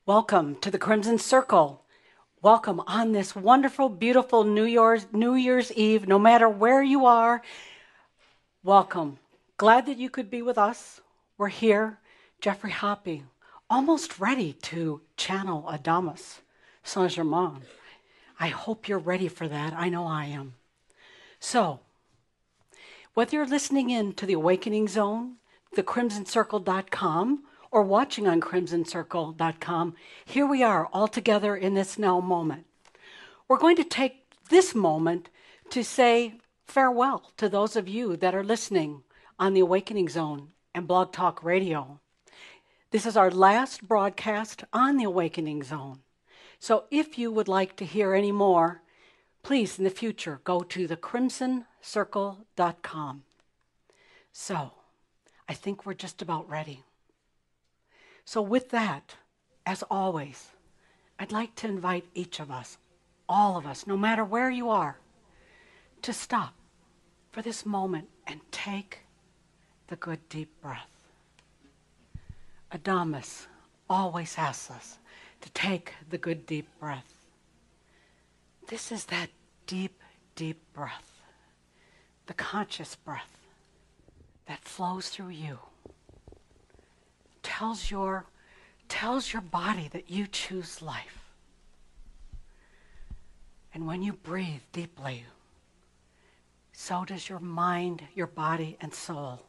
Welcome to the Crimson Circle. Welcome on this wonderful, beautiful New Year's Eve, no matter where you are. Welcome. Glad that you could be with us. We're here, Jeffrey Hoppy, almost ready to channel Adamus Saint-Germain. I hope you're ready for that. I know I am. So, whether you're listening in to the Awakening Zone, thecrimsoncircle.com, or watching on crimsoncircle.com, here we are all together in this now moment. We're going to take this moment to say farewell to those of you that are listening on the Awakening Zone and Blog Talk Radio. This is our last broadcast on the Awakening Zone. So if you would like to hear any more, please in the future go to thecrimsoncircle.com. So I think we're just about ready. So with that, as always, I'd like to invite each of us, all of us, no matter where you are, to stop for this moment and take the good deep breath. Adamus always asks us to take the good deep breath. This is that deep, deep breath, the conscious breath that flows through you. Tells your body that you choose life. And when you breathe deeply, so does your mind, your body, and soul,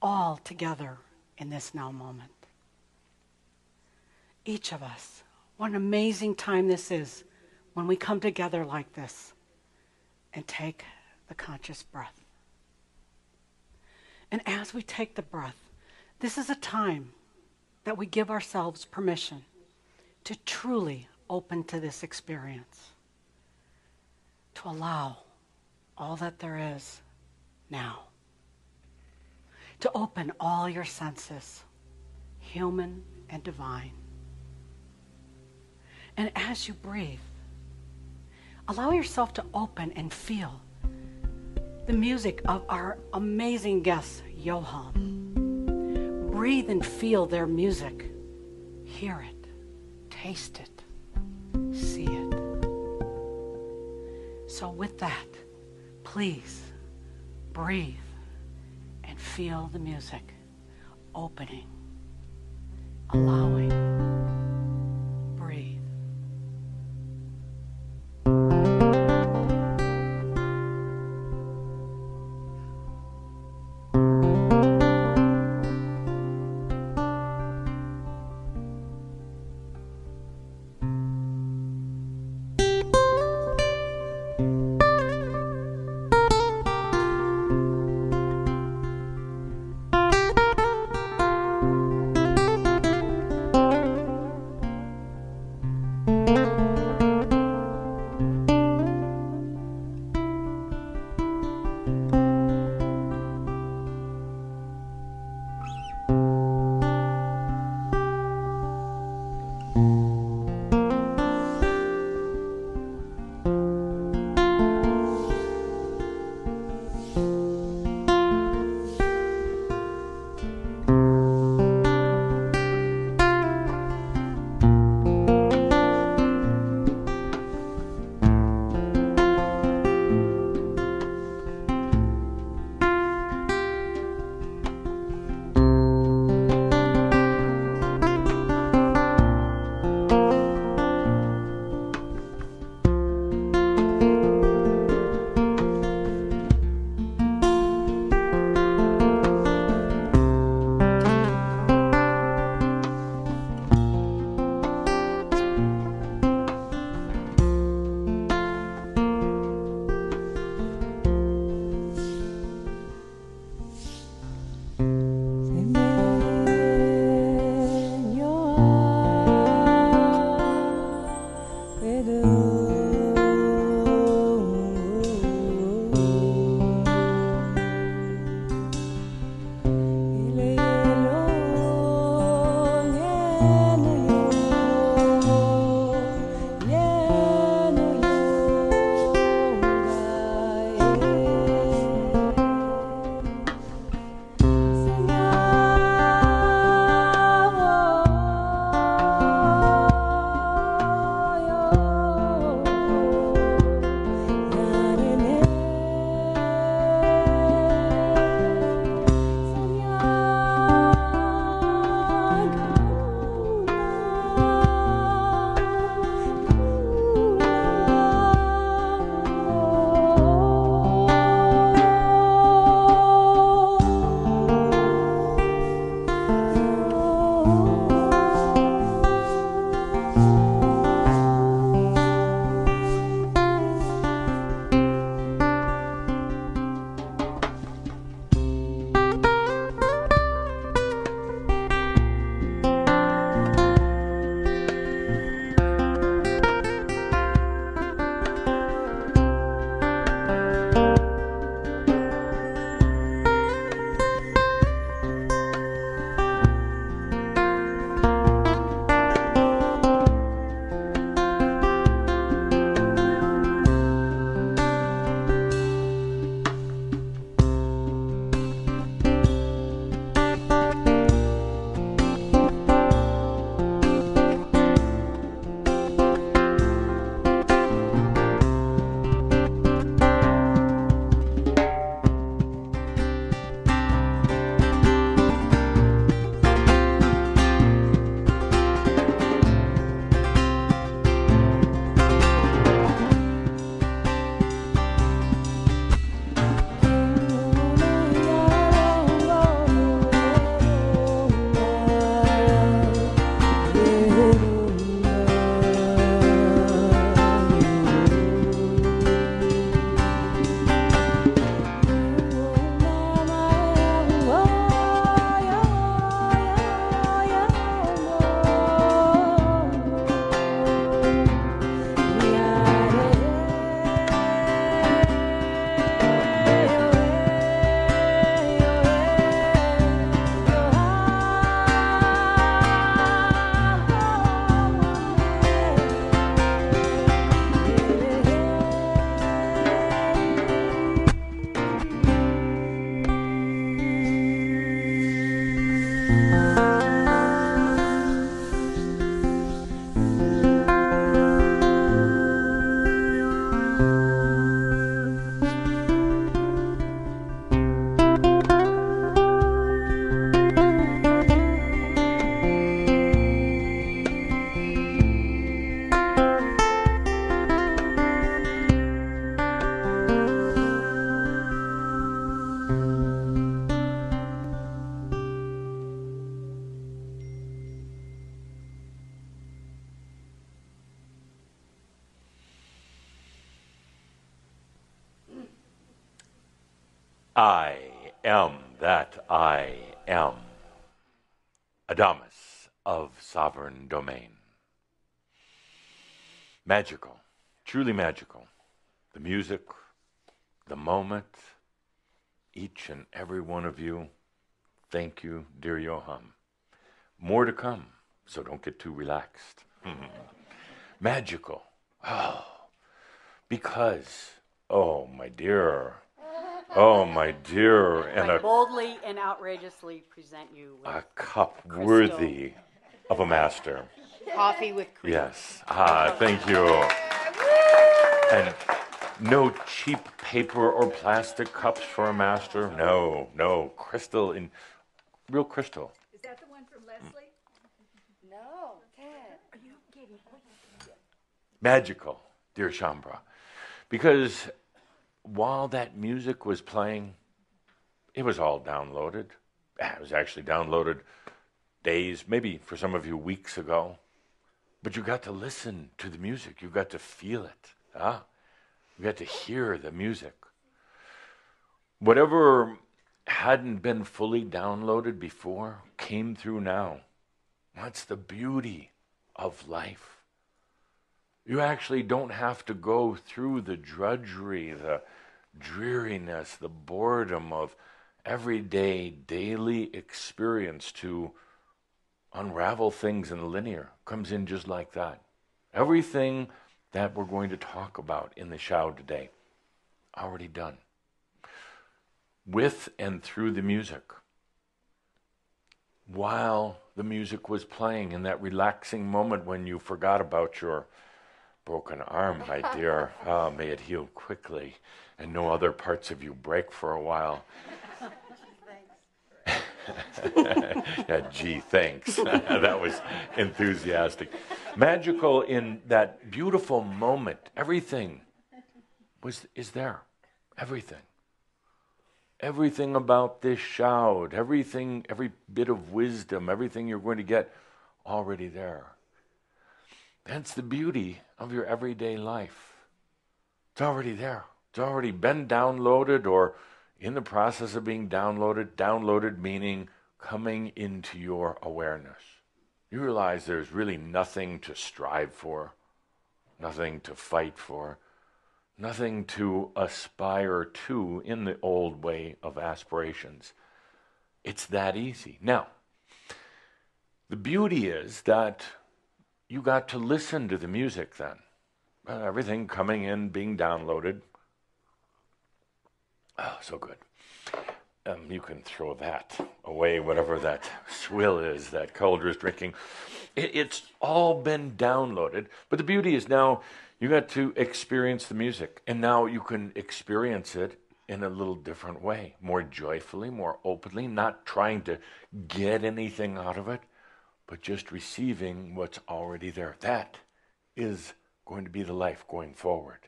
all together in this now moment. Each of us, what an amazing time this is when we come together like this and take the conscious breath. And as we take the breath, this is a time that we give ourselves permission to truly open to this experience, to allow all that there is now, to open all your senses, human and divine. And as you breathe, allow yourself to open and feel the music of our amazing guest, Johann. Breathe and feel their music. Hear it, taste it, see it. So with that, please breathe and feel the music opening, allowing, breathe. I am that I am, Adamus of sovereign domain. Magical, truly magical. The music, the moment, each and every one of you, thank you, dear Johann. More to come, so don't get too relaxed. Magical. Oh, because, oh my dear, and I boldly and outrageously present you with a cup crystal worthy of a master. coffee with cream. Yes. Thank you. And no cheap paper or plastic cups for a master. No, crystal in real crystal. Is that the one from Leslie? No, Ted. Are you kidding? Magical, dear Shambra. Because while that music was playing, it was all downloaded. It was actually downloaded days, maybe for some of you weeks ago. But you got to listen to the music. You got to feel it. You got to hear the music. Whatever hadn't been fully downloaded before came through now. That's the beauty of life. You actually don't have to go through the drudgery, the dreariness, the boredom of everyday, daily experience to unravel things in linear. Comes in just like that. Everything that we're going to talk about in the Shoud today, already done. With and through the music. While the music was playing in that relaxing moment when you forgot about your broken arm, my dear. May it heal quickly and no other parts of you break for a while. Yeah, gee, thanks. That was enthusiastic. Magical in that beautiful moment. Everything is there. Everything. Everything about this Shoud, everything, every bit of wisdom, everything you're going to get, already there. That's the beauty of your everyday life. It's already there. It's already been downloaded or in the process of being downloaded. Downloaded meaning coming into your awareness. You realize there's really nothing to strive for, nothing to fight for, nothing to aspire to in the old way of aspirations. It's that easy. Now, the beauty is that you got to listen to the music then. Everything coming in, being downloaded. Oh, so good. You can throw that away, whatever that swill is that Calder's drinking. It's all been downloaded. But the beauty is now you got to experience the music. And now you can experience it in a little different way. More joyfully, more openly, not trying to get anything out of it, but just receiving what's already there. That is going to be the life going forward.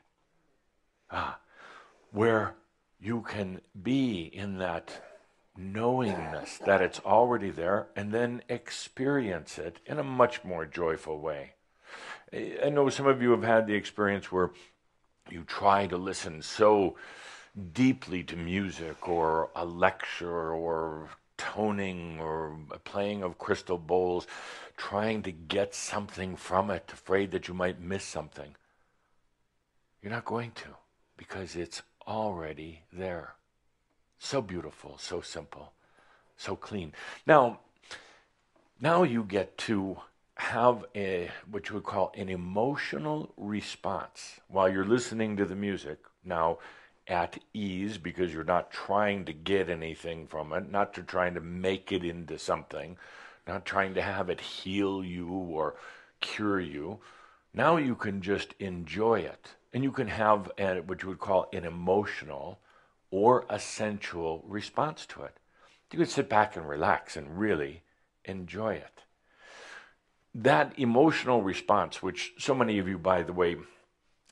Where you can be in that knowingness that it's already there and then experience it in a much more joyful way. I know some of you have had the experience where you try to listen so deeply to music or a lecture or toning or a playing of crystal bowls, trying to get something from it, afraid that you might miss something. You're not going to, because it's already there. So beautiful, so simple, so clean. Now you get to have what you would call an emotional response while you're listening to the music. Now, at ease, because you're not trying to get anything from it, not trying to make it into something, not trying to have it heal you or cure you. Now you can just enjoy it. And you can have what you would call an emotional or a sensual response to it. You can sit back and relax and really enjoy it. That emotional response, which so many of you, by the way,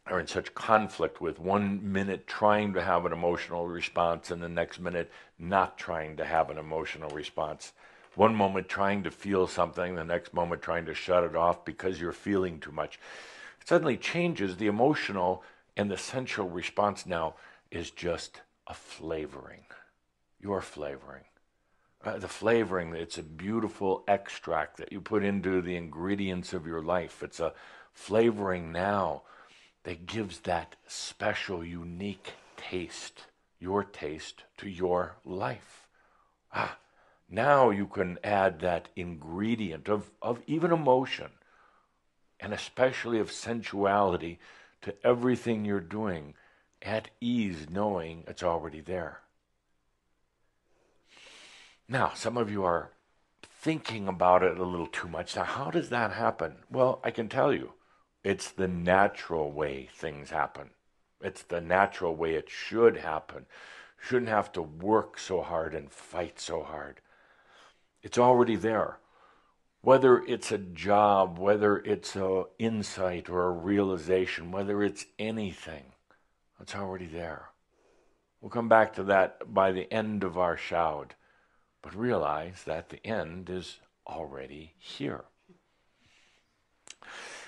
are in such conflict with, 1 minute trying to have an emotional response and the next minute not trying to have an emotional response. One moment trying to feel something, the next moment trying to shut it off because you're feeling too much. It suddenly changes. The emotional and the sensual response now is just a flavoring. your flavoring. The flavoring, it's a beautiful extract that you put into the ingredients of your life. It's a flavoring now that gives that special, unique taste, your taste, to your life. Now you can add that ingredient of even emotion, and especially of sensuality, to everything you're doing, at ease, knowing it's already there. Now, some of you are thinking about it a little too much. Now, how does that happen? Well, I can tell you, it's the natural way things happen. It's the natural way it should happen. Shouldn't have to work so hard and fight so hard. It's already there. Whether it's a job, whether it's an insight or a realization, whether it's anything, it's already there. We'll come back to that by the end of our shoud, but realize that the end is already here.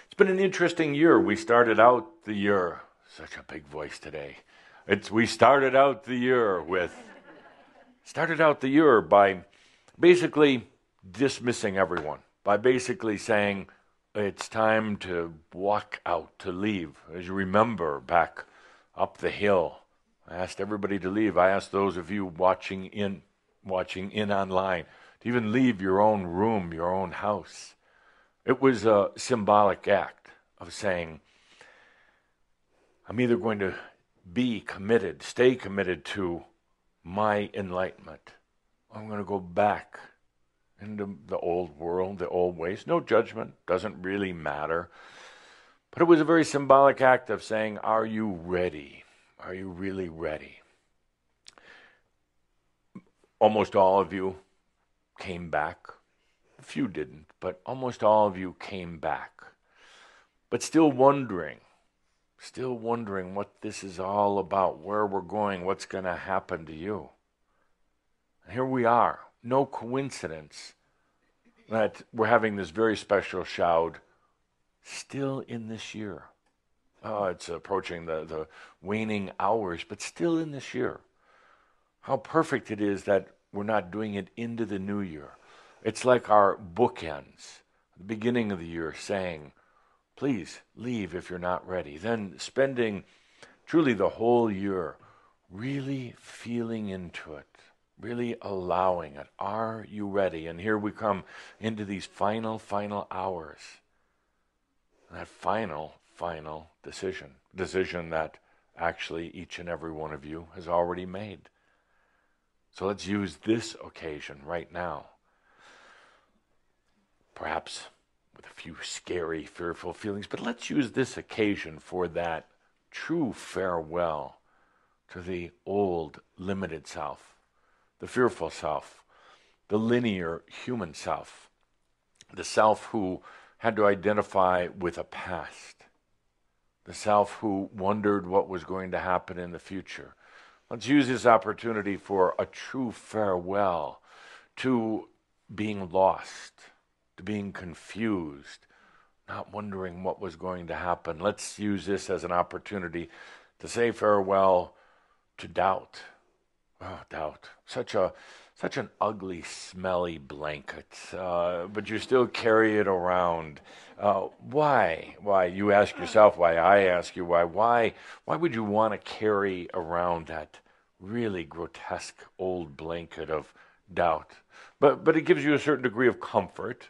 It's been an interesting year. We started out the year, such a big voice today. We started out the year by basically dismissing everyone, by basically saying it's time to walk out, to leave. As you remember, back up the hill, I asked everybody to leave. I asked those of you watching in online to even leave your own room, your own house. It was a symbolic act of saying, I'm either going to be committed, stay committed to my enlightenment. I'm going to go back into the old world, the old ways. No judgment, doesn't really matter. But it was a very symbolic act of saying, are you ready? Are you really ready? Almost all of you came back. A few didn't, but almost all of you came back. But still wondering what this is all about, where we're going, what's going to happen to you. And here we are. No coincidence that we're having this very special shoud still in this year. Oh, it's approaching the waning hours, but still in this year. How perfect it is that we're not doing it into the new year. It's like our bookends, the beginning of the year, saying, please leave if you're not ready. Then spending truly the whole year really feeling into it, really allowing it. Are you ready? And here we come into these final hours. That final decision that actually each and every one of you has already made. So let's use this occasion right now. Perhaps with a few scary, fearful feelings, but let's use this occasion for that true farewell to the old, limited self, the fearful self, the linear human self, the self who had to identify with a past, the self who wondered what was going to happen in the future. Let's use this opportunity for a true farewell to being lost, to being confused, not wondering what was going to happen. Let's use this as an opportunity to say farewell to doubt. Oh, doubt. Such an ugly, smelly blanket, but you still carry it around. Why? Why? You ask yourself why. I ask you why. Why would you want to carry around that really grotesque old blanket of doubt? But it gives you a certain degree of comfort.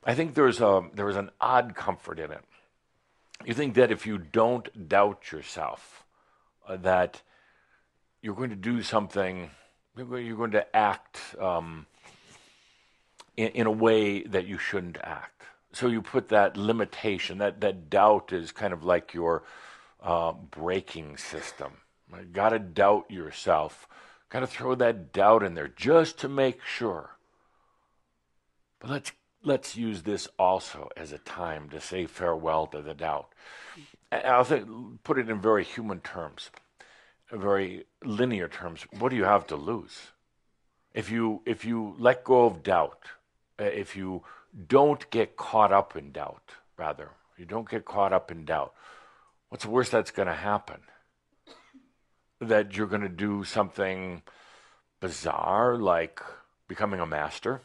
I think there is an odd comfort in it. You think that if you don't doubt yourself, that you're going to do something, you're going to act in a way that you shouldn't act. So you put that limitation, that doubt is kind of like your braking system. You got to doubt yourself. Got to throw that doubt in there just to make sure. But let's use this also as a time to say farewell to the doubt. I'll put it in very human terms, very linear terms. What do you have to lose? If you let go of doubt, if you don't get caught up in doubt, what's the worst that's going to happen? That you're going to do something bizarre, like becoming a master.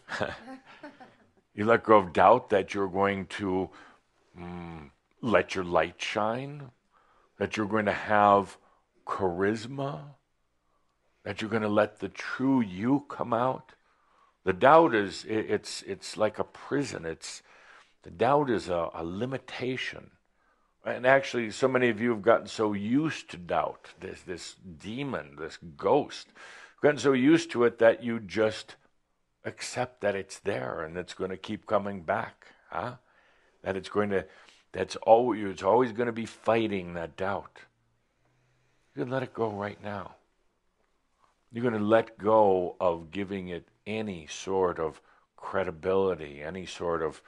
You let go of doubt that you're going to let your light shine, that you're going to have charisma, that you're going to let the true you come out. The doubt is, it's like a prison. The doubt is a limitation. And actually, so many of you have gotten so used to doubt, this demon, this ghost, gotten so used to it that you just accept that it's there and it's going to keep coming back. That it's always going to be fighting that doubt. You can let it go right now. You're going to let go of giving it any sort of credibility, any sort of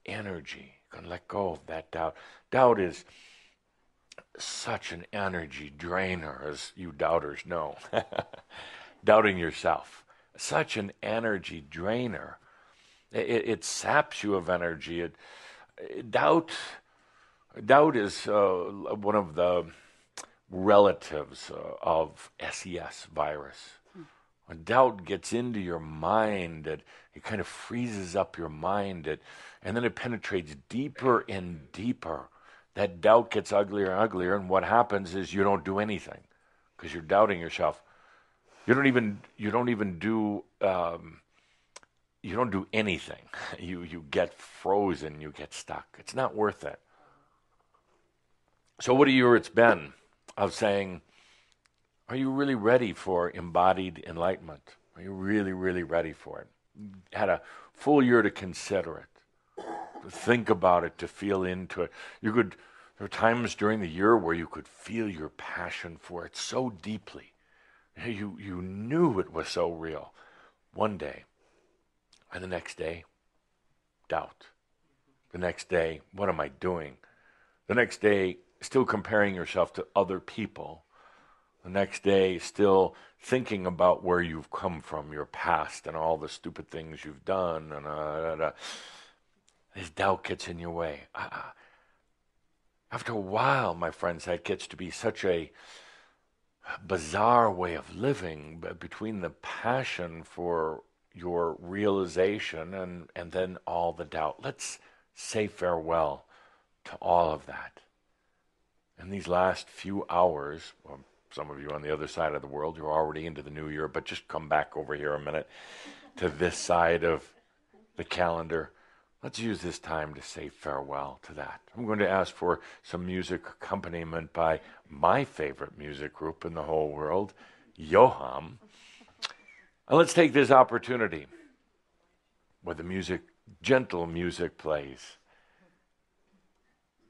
energy. You're going to let go of that doubt. Doubt is such an energy drainer, as you doubters know. Doubting yourself. Such an energy drainer. It saps you of energy. Doubt is one of the relatives of SES virus. When doubt gets into your mind, it kind of freezes up your mind, and then it penetrates deeper and deeper. That doubt gets uglier and uglier, and what happens is you don't do anything because you're doubting yourself. You don't do anything. You get frozen. You get stuck. It's not worth it. So what a year it's been of saying, are you really ready for embodied enlightenment? Are you really, really ready for it? You had a full year to consider it, to think about it, to feel into it. There were times during the year where you could feel your passion for it so deeply. You knew it was so real. One day, and the next day, doubt. The next day, what am I doing? The next day, still comparing yourself to other people. The next day, still thinking about where you've come from, your past, and all the stupid things you've done. And this doubt gets in your way. After a while, my friends, that gets to be such a bizarre way of living, between the passion for your realization and then all the doubt. Let's say farewell to all of that. In these last few hours, well, some of you on the other side of the world, you're already into the new year, but just come back over here a minute to this side of the calendar. Let's use this time to say farewell to that. I'm going to ask for some music accompaniment by my favorite music group in the whole world, Yoham. And let's take this opportunity where the music, gentle music plays,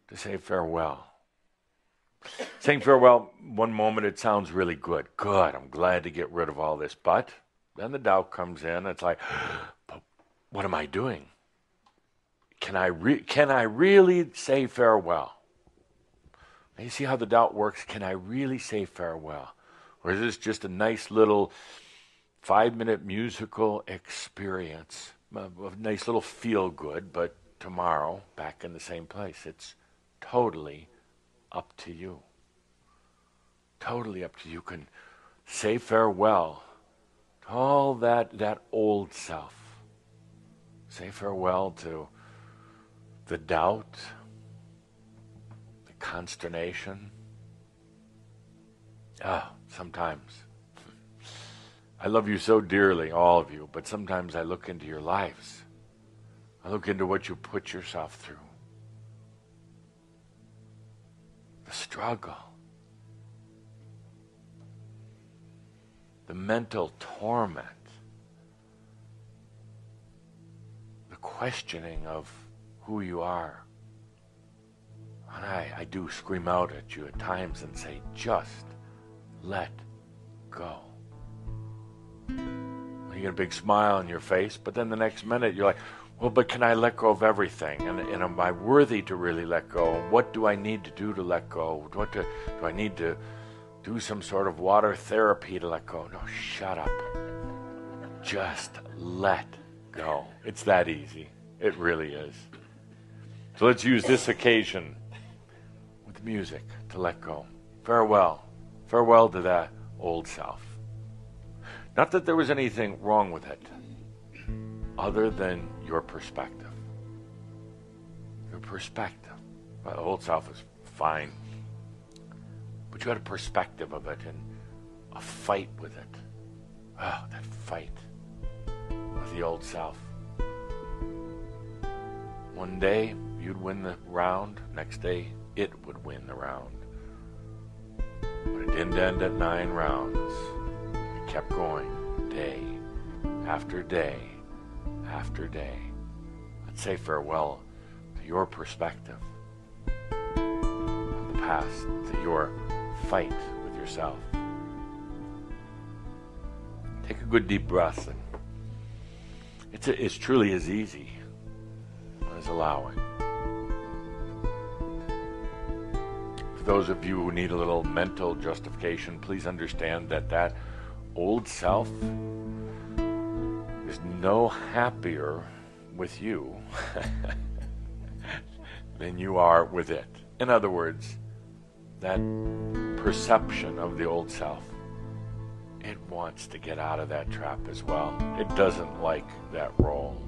to say farewell. Saying farewell, one moment it sounds really good. Good, I'm glad to get rid of all this. But then the doubt comes in. It's like, but what am I doing? Can I really say farewell? And you see how the doubt works? Can I really say farewell? Or is this just a nice little 5-minute musical experience? A nice little feel-good, but tomorrow, back in the same place. It's totally up to you. Totally up to you. You can say farewell to all that old self. Say farewell to the doubt, the consternation. Sometimes. I love you so dearly, all of you, but sometimes I look into your lives. I look into what you put yourself through. The struggle. The mental torment. The questioning of who you are. And I do scream out at you at times and say, just let go. You get a big smile on your face, but then the next minute you're like, well, but can I let go of everything? And am I worthy to really let go? What do I need to do to let go? Do I need to do some sort of water therapy to let go? No, shut up. Just let go. It's that easy. It really is. So let's use this occasion with music to let go. Farewell. Farewell to that old self. Not that there was anything wrong with it, other than your perspective. Your perspective. Well, the old self is fine, but you had a perspective of it and a fight with it. Oh, that fight with the old self. One day you'd win the round, next day it would win the round. But it didn't end at 9 rounds. It kept going day after day after day. Let's say farewell to your perspective of the past, to your fight with yourself. Take a good deep breath, and it's truly as easy as allowing. For those of you who need a little mental justification, please understand that that old self is no happier with you than you are with it. In other words, that perception of the old self, it wants to get out of that trap as well. It doesn't like that role.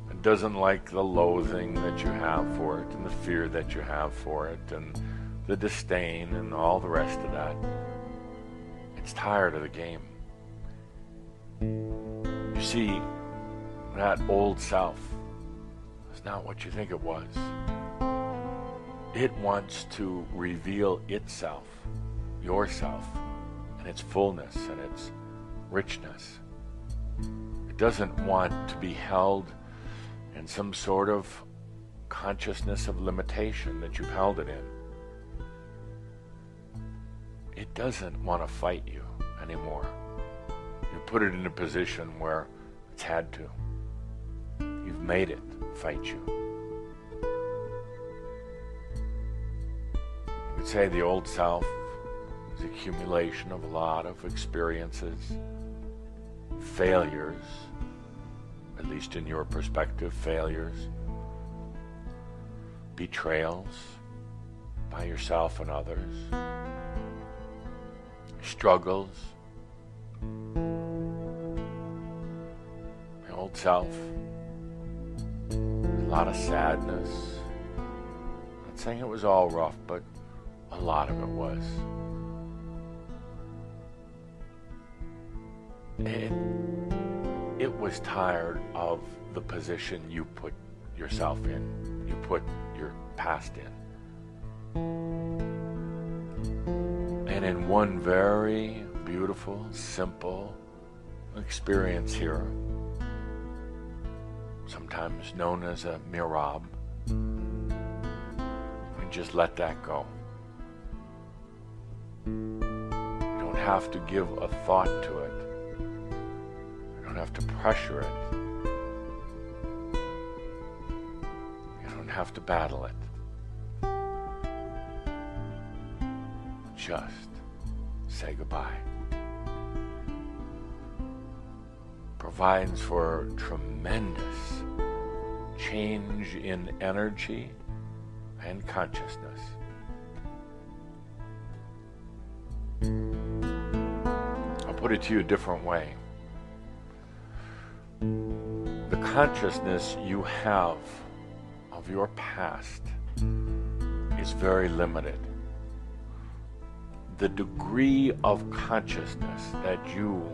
It doesn't like the loathing that you have for it, and the fear that you have for it, and the disdain and all the rest of that. It's tired of the game. You see, that old self is not what you think it was. It wants to reveal itself, yourself, and its fullness and its richness. It doesn't want to be held in some sort of consciousness of limitation that you've held it in. It doesn't want to fight you anymore. You put it in a position where it's had to. You've made it fight you. You could say the old self is the accumulation of a lot of experiences, failures, at least in your perspective, failures, betrayals by yourself and others, struggles. The old self, a lot of sadness. Not saying it was all rough, but a lot of it was. It was tired of the position you put yourself in, you put your past in. And in one very beautiful, simple experience here, sometimes known as a mirab, and just let that go. You don't have to give a thought to it. You don't have to pressure it. You don't have to battle it. Just say goodbye. Provides for tremendous change in energy and consciousness. I'll put it to you a different way. The consciousness you have of your past is very limited. The degree of consciousness that you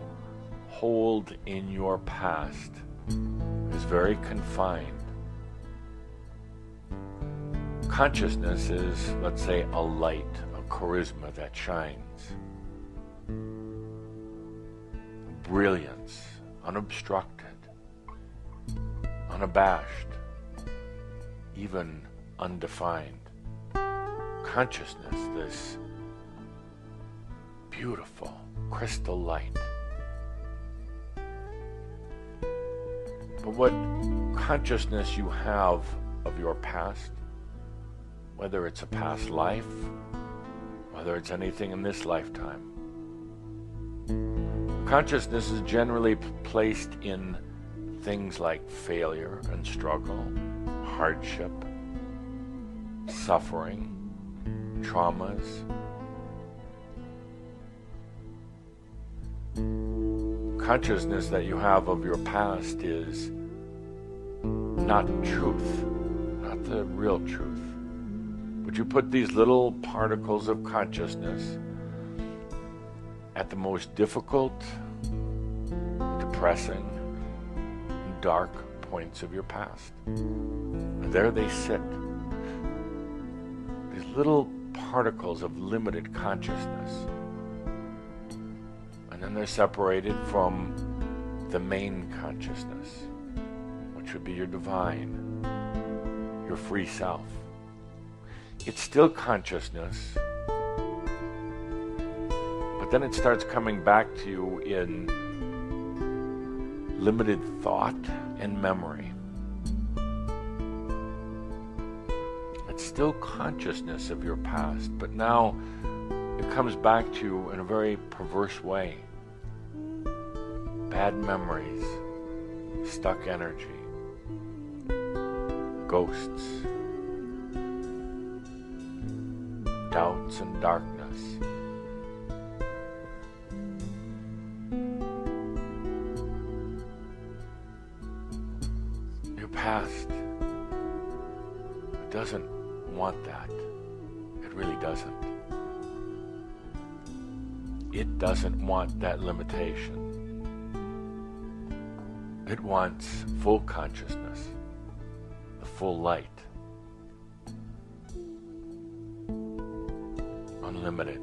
hold in your past is very confined. Consciousness is, let's say, a light, a charisma that shines. Brilliance, unobstructed, unabashed, even undefined. Consciousness, this beautiful crystal light. But what consciousness you have of your past, whether it's a past life, whether it's anything in this lifetime, consciousness is generally placed in things like failure and struggle, hardship, suffering, traumas. consciousness that you have of your past is not truth, not the real truth. But you put these little particles of consciousness at the most difficult, depressing, and dark points of your past. And there they sit. These little particles of limited consciousness. And then they're separated from the main consciousness, which would be your divine, your free self. It's still consciousness, but then it starts coming back to you in limited thought and memory. It's still consciousness of your past, but now it comes back to you in a very perverse way. Bad memories, stuck energy, ghosts, doubts and darkness. Your past doesn't want that. It really doesn't. It doesn't want that limitation. It wants full consciousness, the full light, unlimited.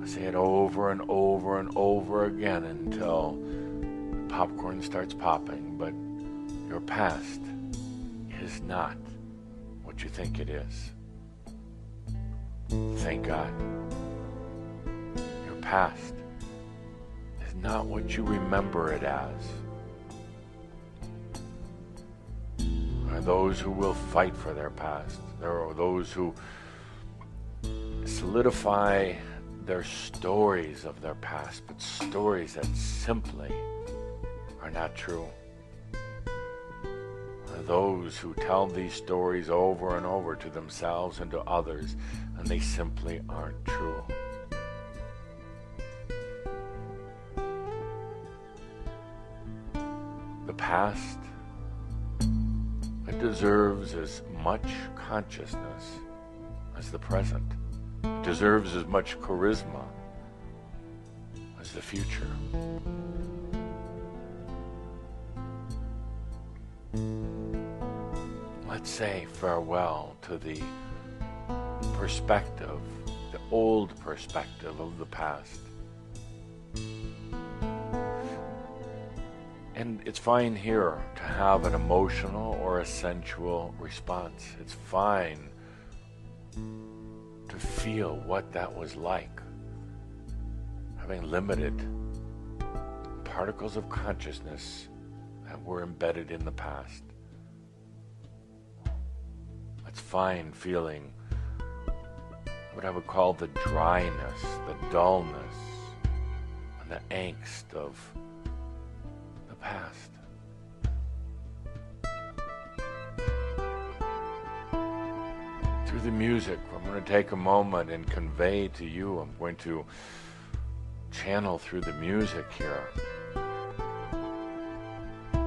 I say it over and over and over again until the popcorn starts popping, but your past is not what you think it is. Thank God. Your past is not what you remember it as. There are those who will fight for their past. There are those who solidify their stories of their past, but stories that simply are not true. There are those who tell these stories over and over to themselves and to others, and they simply aren't true. The past, it deserves as much consciousness as the present. It deserves as much charisma as the future. Let's say farewell to the perspective, the old perspective of the past. And it's fine here to have an emotional or a sensual response. It's fine to feel what that was like, having limited particles of consciousness that were embedded in the past. It's fine feeling what I would call the dryness, the dullness, and the angst of the past. Through the music, I'm going to take a moment and convey to you, I'm going to channel through the music here. I'm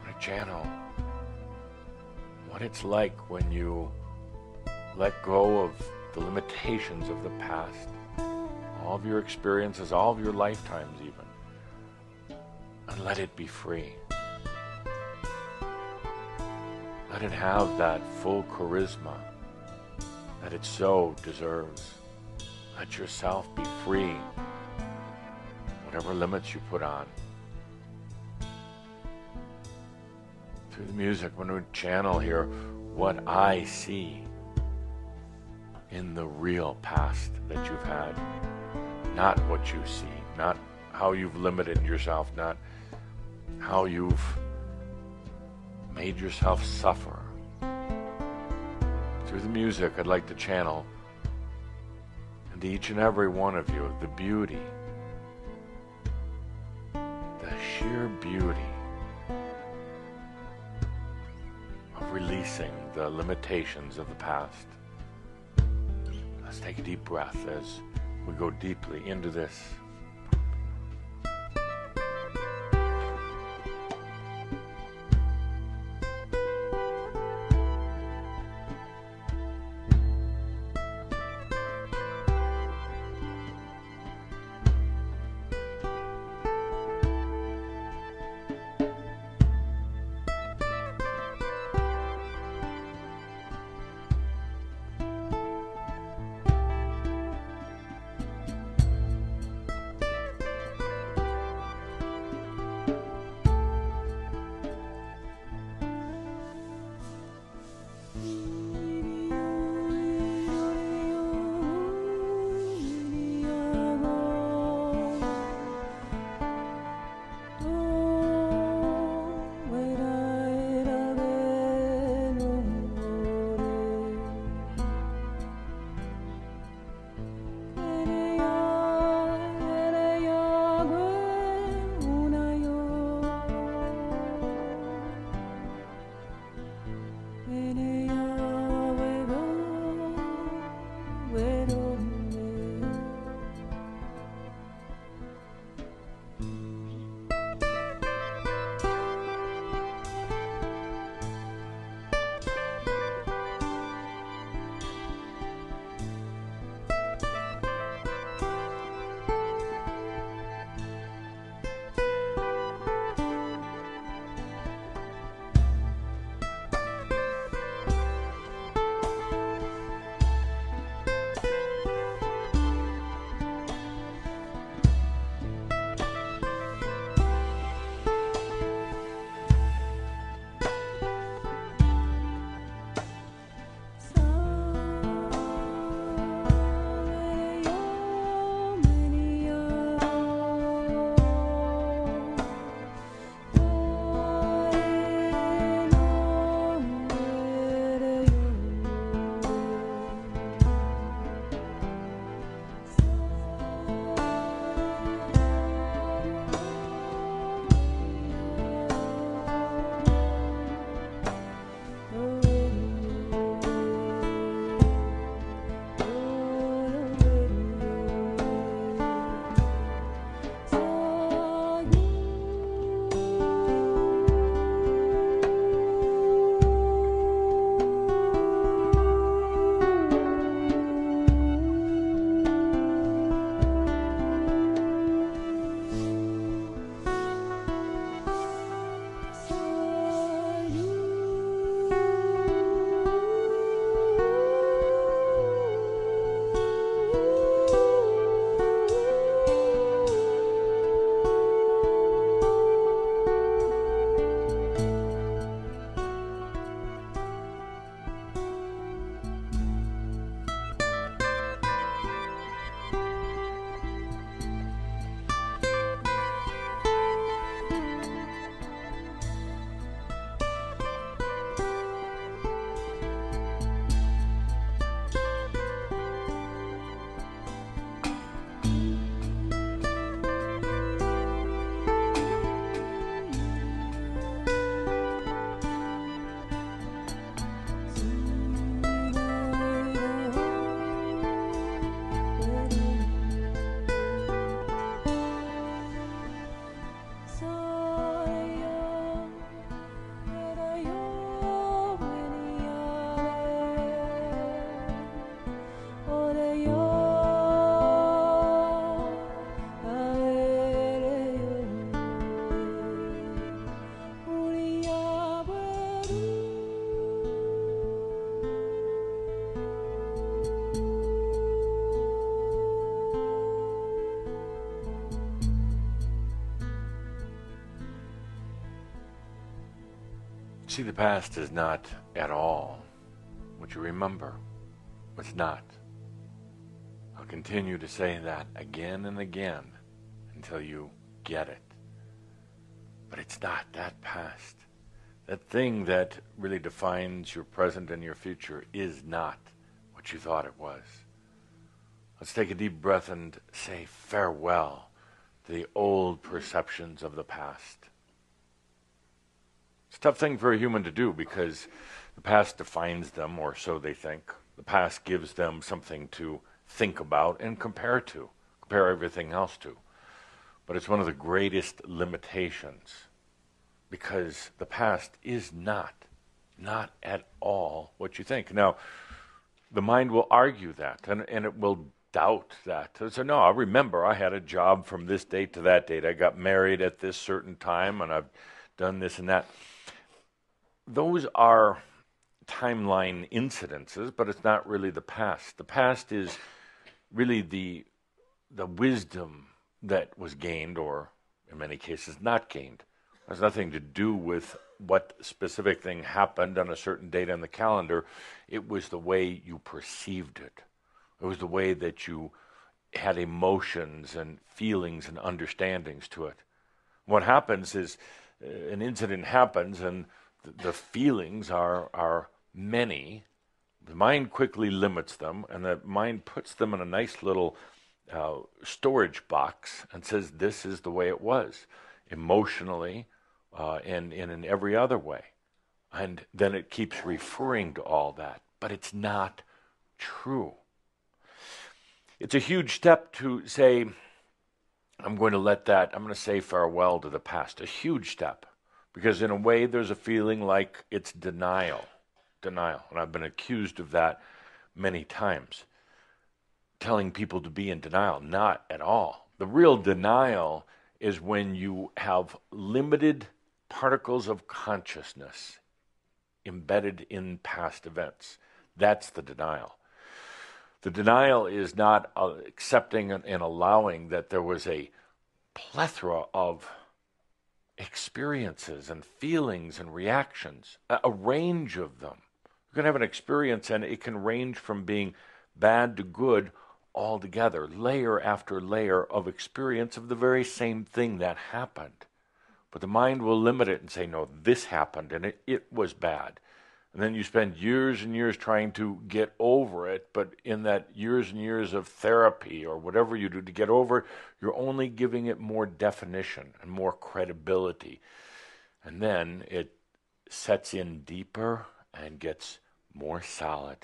going to channel what it's like when you let go of the limitations of the past, all of your experiences, all of your lifetimes even, and let it be free. Let it have that full charisma that it so deserves. Let yourself be free, whatever limits you put on. Through the music, I'm going to channel here what I see in the real past that you've had. Not what you see, not how you've limited yourself, not how you've made yourself suffer. Through the music, I'd like to channel into each and every one of you the beauty, the sheer beauty of releasing the limitations of the past. Let's take a deep breath as we go deeply into this. See, the past is not at all what you remember. It's not. I'll continue to say that again and again until you get it. But it's not that past. That thing that really defines your present and your future is not what you thought it was. Let's take a deep breath and say farewell to the old perceptions of the past. It's a tough thing for a human to do because the past defines them, or so they think. The past gives them something to think about and compare everything else to. But it's one of the greatest limitations, because the past is not at all what you think. Now, the mind will argue that, and it will doubt that. So no, I remember I had a job from this date to that date. I got married at this certain time, and I've done this and that. Those are timeline incidences, but it's not really the past. The past is really the wisdom that was gained, or in many cases not gained. It has nothing to do with what specific thing happened on a certain date on the calendar. It was the way you perceived it. It was the way that you had emotions and feelings and understandings to it. What happens is an incident happens, and the feelings are many. The mind quickly limits them, and the mind puts them in a nice little storage box and says, this is the way it was, emotionally, and in every other way. And then it keeps referring to all that, but it's not true. It's a huge step to say, I'm going to say farewell to the past. A huge step. Because in a way, there's a feeling like it's denial. Denial. And I've been accused of that many times. Telling people to be in denial. Not at all. The real denial is when you have limited particles of consciousness embedded in past events. That's the denial. The denial is not accepting and allowing that there was a plethora of experiences and feelings and reactions, a range of them. You can have an experience and it can range from being bad to good altogether, layer after layer of experience of the very same thing that happened. But the mind will limit it and say, no, this happened and it was bad. And then you spend years and years trying to get over it, but in that years and years of therapy or whatever you do to get over it, you're only giving it more definition and more credibility. And then it sets in deeper and gets more solid.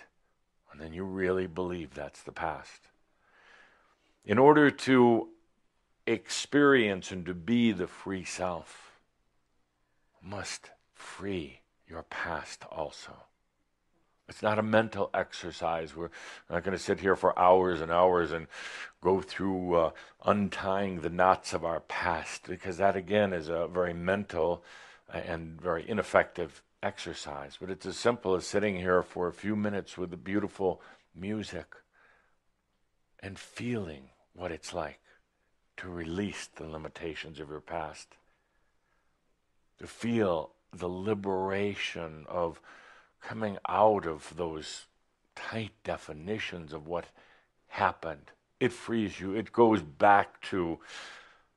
And then you really believe that's the past. In order to experience and to be the free self, you must free your past also. It's not a mental exercise. We're not going to sit here for hours and hours and go through untying the knots of our past, because that again is a very mental and very ineffective exercise. But it's as simple as sitting here for a few minutes with the beautiful music and feeling what it's like to release the limitations of your past, to feel the liberation of coming out of those tight definitions of what happened. It frees you. It goes back to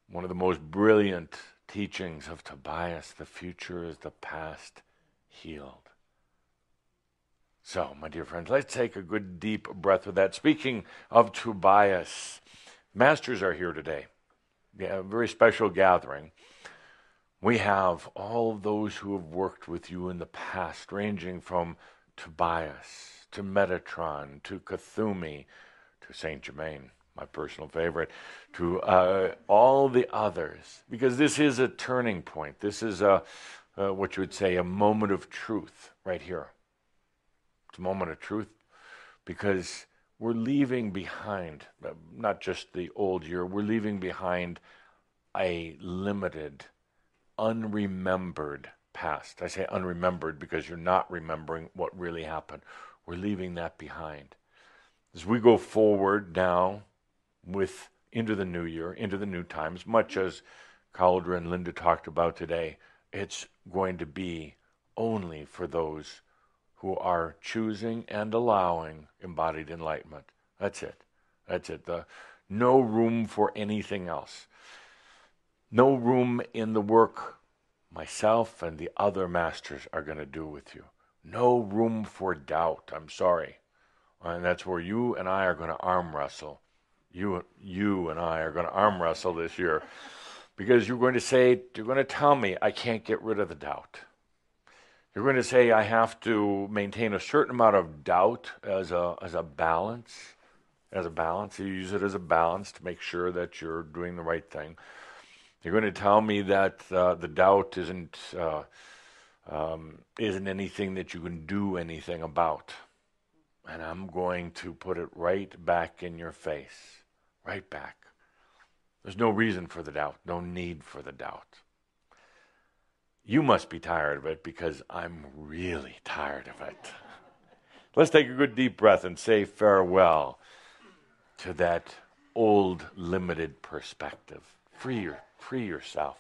one of the most brilliant teachings of Tobias: the future is the past healed. So, my dear friends, let's take a good deep breath with that. Speaking of Tobias, masters are here today. Yeah, a very special gathering. We have all those who have worked with you in the past, ranging from Tobias to Metatron to Cthulhu to Saint Germain, my personal favorite, to all the others, because this is a turning point. This is what you would say a moment of truth right here. It's a moment of truth because we're leaving behind, not just the old year, we're leaving behind a limited, unremembered past. I say unremembered because you're not remembering what really happened. We're leaving that behind. As we go forward now into the new year, into the new times, much as Cauldre and Linda talked about today, it's going to be only for those who are choosing and allowing embodied enlightenment. That's it. That's it. No room for anything else. No room in the work myself and the other masters are going to do with you. No room for doubt. I'm sorry. And that's where you and I are going to arm wrestle. You and I are going to arm wrestle this year. Because you're going to tell me I can't get rid of the doubt. You're going to say I have to maintain a certain amount of doubt as a balance, as a balance. You use it as a balance to make sure that you're doing the right thing. You're going to tell me that the doubt isn't anything that you can do anything about. And I'm going to put it right back in your face. Right back. There's no reason for the doubt. No need for the doubt. You must be tired of it because I'm really tired of it. Let's take a good deep breath and say farewell to that old limited perspective. Free yourself.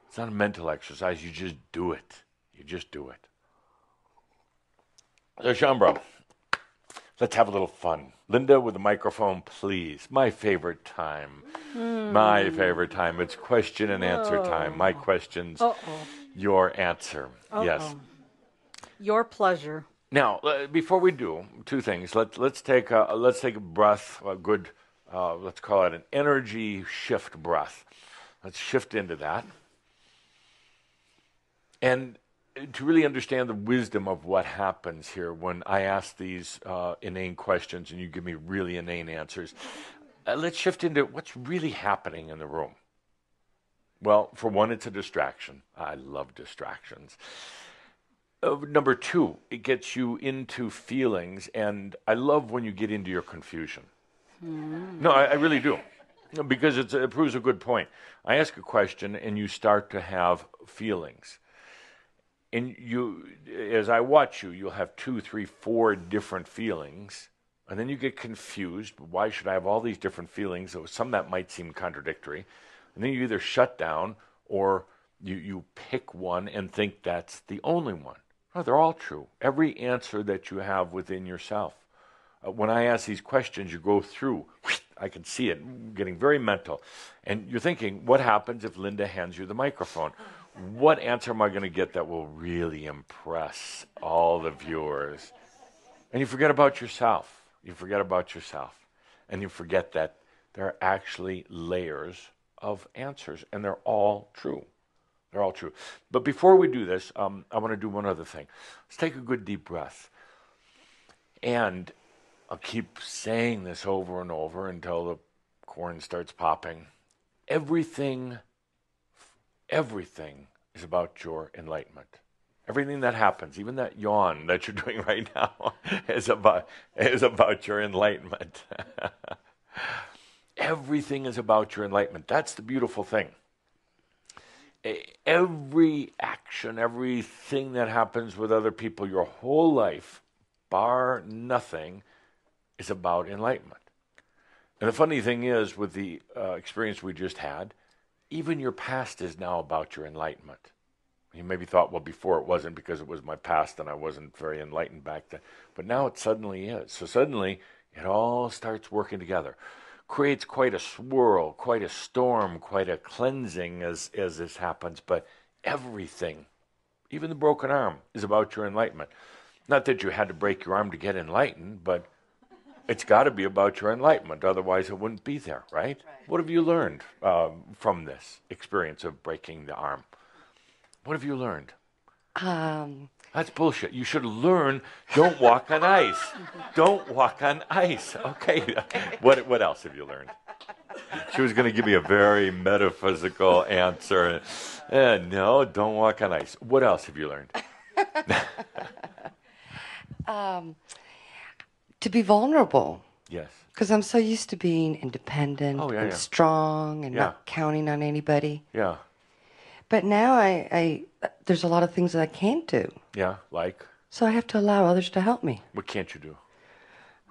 It's not a mental exercise. You just do it. You just do it. So, Shambro, let's have a little fun. Linda with the microphone, please. My favorite time. My favorite time. It's question and answer time. My questions, your answer. Yes. Your pleasure. Now, before we do, two things. Let's take a breath, a good, let's call it an energy shift breath. Let's shift into that. And to really understand the wisdom of what happens here when I ask these inane questions and you give me really inane answers, let's shift into what's really happening in the room. Well, for one, it's a distraction. I love distractions. Number two, it gets you into feelings, and I love when you get into your confusion. No, I really do, because it proves a good point. I ask a question, and you start to have feelings. And you, as I watch you, you'll have 2, 3, 4 different feelings, and then you get confused. Why should I have all these different feelings? So some that might seem contradictory. And then you either shut down or you pick one and think that's the only one. No, they're all true. Every answer that you have within yourself. When I ask these questions, you go through. I can see it getting very mental. And you're thinking, what happens if Linda hands you the microphone? What answer am I going to get that will really impress all the viewers? And you forget about yourself. You forget about yourself. And you forget that there are actually layers of answers, and they're all true. They're all true. But before we do this, I want to do one other thing. Let's take a good deep breath. And I'll keep saying this over and over until the corn starts popping. Everything is about your enlightenment. Everything that happens, even that yawn that you're doing right now, is about your enlightenment. Everything is about your enlightenment. That's the beautiful thing. Every action, everything that happens with other people, your whole life, bar nothing, is about enlightenment. And the funny thing is, with the experience we just had, even your past is now about your enlightenment. You maybe thought, well, before it wasn't because it was my past and I wasn't very enlightened back then. But now it suddenly is. So suddenly it all starts working together. Creates quite a swirl, quite a storm, quite a cleansing as this happens. But everything, even the broken arm, is about your enlightenment. Not that you had to break your arm to get enlightened, but it's got to be about your enlightenment. Otherwise, it wouldn't be there, right? What have you learned from this experience of breaking the arm? What have you learned? That's bullshit. You should learn, don't walk on ice. Don't walk on ice. Okay. What else have you learned? She was going to give me a very metaphysical answer. No, don't walk on ice. What else have you learned? To be vulnerable. Yes. Because I'm so used to being independent and strong and not counting on anybody. Yeah. But now I there's a lot of things that I can't do. Yeah, like? So I have to allow others to help me. What can't you do?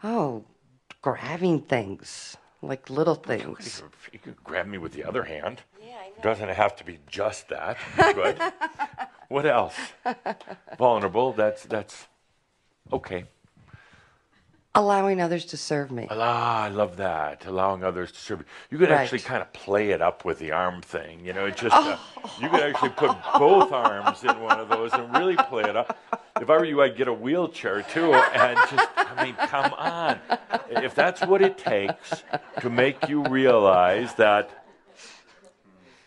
Oh, grabbing things, like little things. You could grab me with the other hand. Yeah, I know. Doesn't have to be just that. Good. What else? Vulnerable, that's okay. Allowing others to serve me. I love that. Allowing others to serve you. You could actually kind of play it up with the arm thing. You know, it just you could actually put both arms in one of those and really play it up. If I were you, I'd get a wheelchair too, and just, I mean, come on. If that's what it takes to make you realize that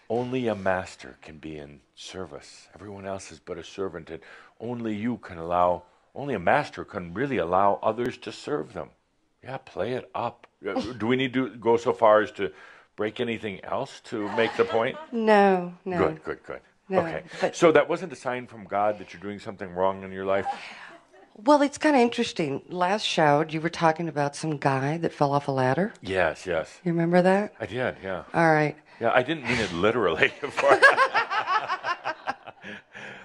only a master can be in service. Everyone else is but a servant, and only a master can really allow others to serve them. Yeah, play it up. Do we need to go so far as to break anything else to make the point? No. Good. No, Okay. but So that wasn't a sign from God that you're doing something wrong in your life? well, it's kind of interesting. Last Shoud, you were talking about some guy that fell off a ladder. Yes. You remember that? I did, yeah. All right. Yeah, I didn't mean it literally.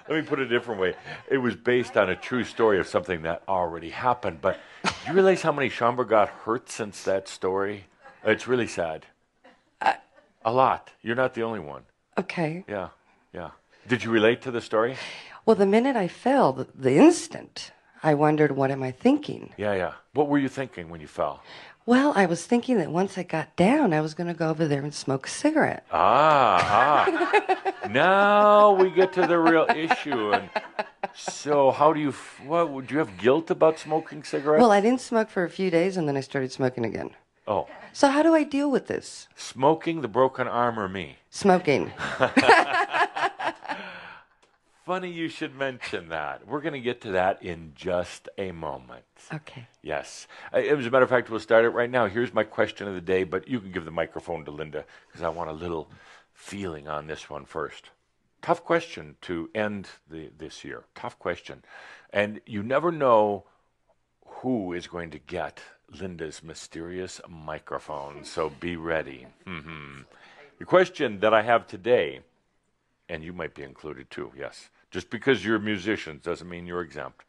Let me put it a different way. It was based on a true story of something that already happened. But do you realize how many Schomburg got hurt since that story? It's really sad. A lot. You're not the only one. Okay. Yeah. Did you relate to the story? Well, the minute I fell, the instant, I wondered, what am I thinking? Yeah. What were you thinking when you fell? Well, I was thinking that once I got down, I was going to go over there and smoke a cigarette. Now we get to the real issue. And so how do you, do you have guilt about smoking cigarettes? Well, I didn't smoke for a few days, and then I started smoking again. Oh. So how do I deal with this? Smoking, the broken arm, or me? Smoking. Funny you should mention that. We're going to get to that in just a moment. Okay. Yes. As a matter of fact, we'll start it right now. Here's my question of the day, but you can give the microphone to Linda because I want a little feeling on this one first. Tough question to end this year. Tough question. And you never know who is going to get Linda's mysterious microphone, so be ready. The question that I have today, and you might be included too, yes. Just because you're musicians doesn't mean you're exempt.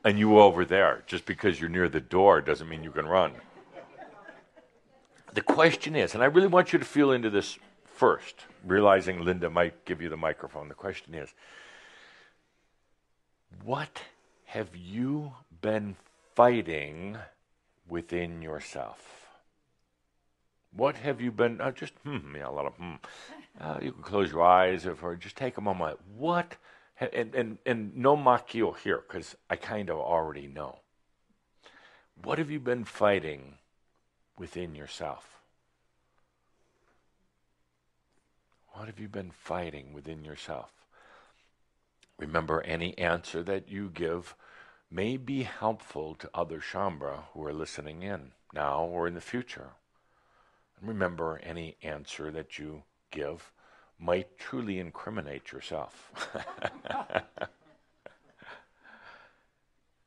And you over there, just because you're near the door doesn't mean you can run. The question is, and I really want you to feel into this first, realizing Linda might give you the microphone. The question is, what have you been fighting within yourself? What have you been, a lot of you can close your eyes or just take a moment. What, and no machio here, because I kind of already know. What have you been fighting within yourself? What have you been fighting within yourself? Remember, any answer that you give may be helpful to other Shambra who are listening in now or in the future. And remember, any answer that you give might truly incriminate yourself.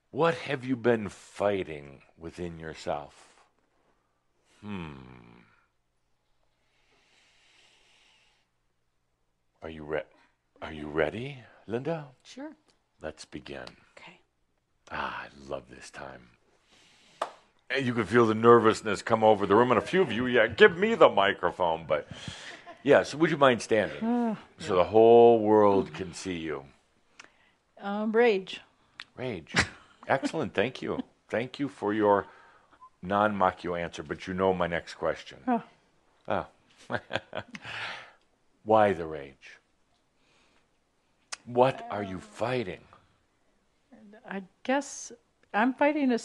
What have you been fighting within yourself? Are you ready, Linda? Sure. Let's begin. Okay. I love this time. And you can feel the nervousness come over the room, and a few of you, give me the microphone. But so would you mind standing so the whole world can see you? Rage. Excellent. Thank you. Thank you for your non-machio answer, but you know my next question. Why the rage? What are you fighting? I guess I'm fighting a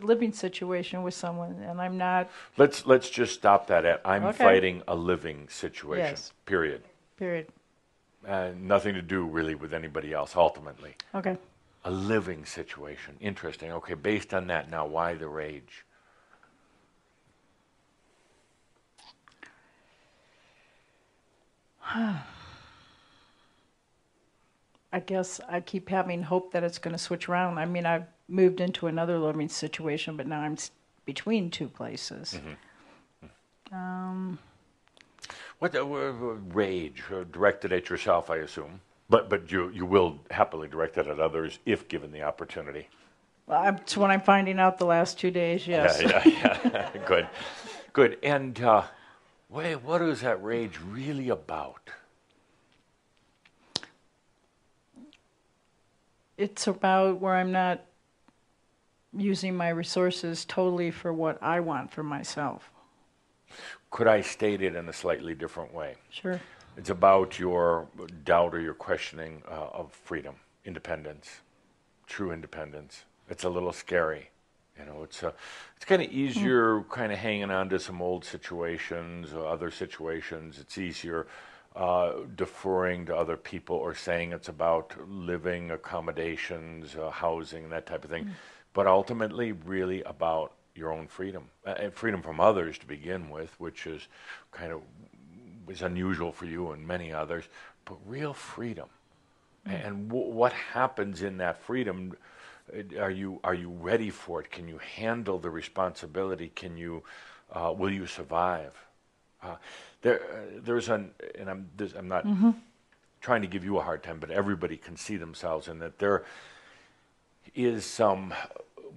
living situation with someone, and I'm not. Let's just stop that at I'm fighting a living situation. Yes. Period. Nothing to do really with anybody else. Ultimately. Okay. A living situation. Interesting. Okay. Based on that, now why the rage? I guess I keep having hope that it's going to switch around. I mean, I've moved into another living situation, but now I'm between two places. What rage directed at yourself, I assume, but you will happily direct it at others if given the opportunity. Well, that's what I'm finding out the last 2 days. Yes. Yeah. Good. And what is that rage really about? It's about where I'm not using my resources totally for what I want for myself. Could I state it in a slightly different way? Sure. It's about your doubt or your questioning of freedom, independence, true independence. It's a little scary. It's kind of easier kind of hanging on to some old situations or other situations. It's easier deferring to other people or saying it's about living accommodations, housing, that type of thing. But ultimately really about your own freedom, and freedom from others to begin with, which is is unusual for you and many others, but real freedom. And what happens in that freedom? Are you ready for it? Can you handle the responsibility? Will you survive? I'm not trying to give you a hard time, but everybody can see themselves in that. There is some,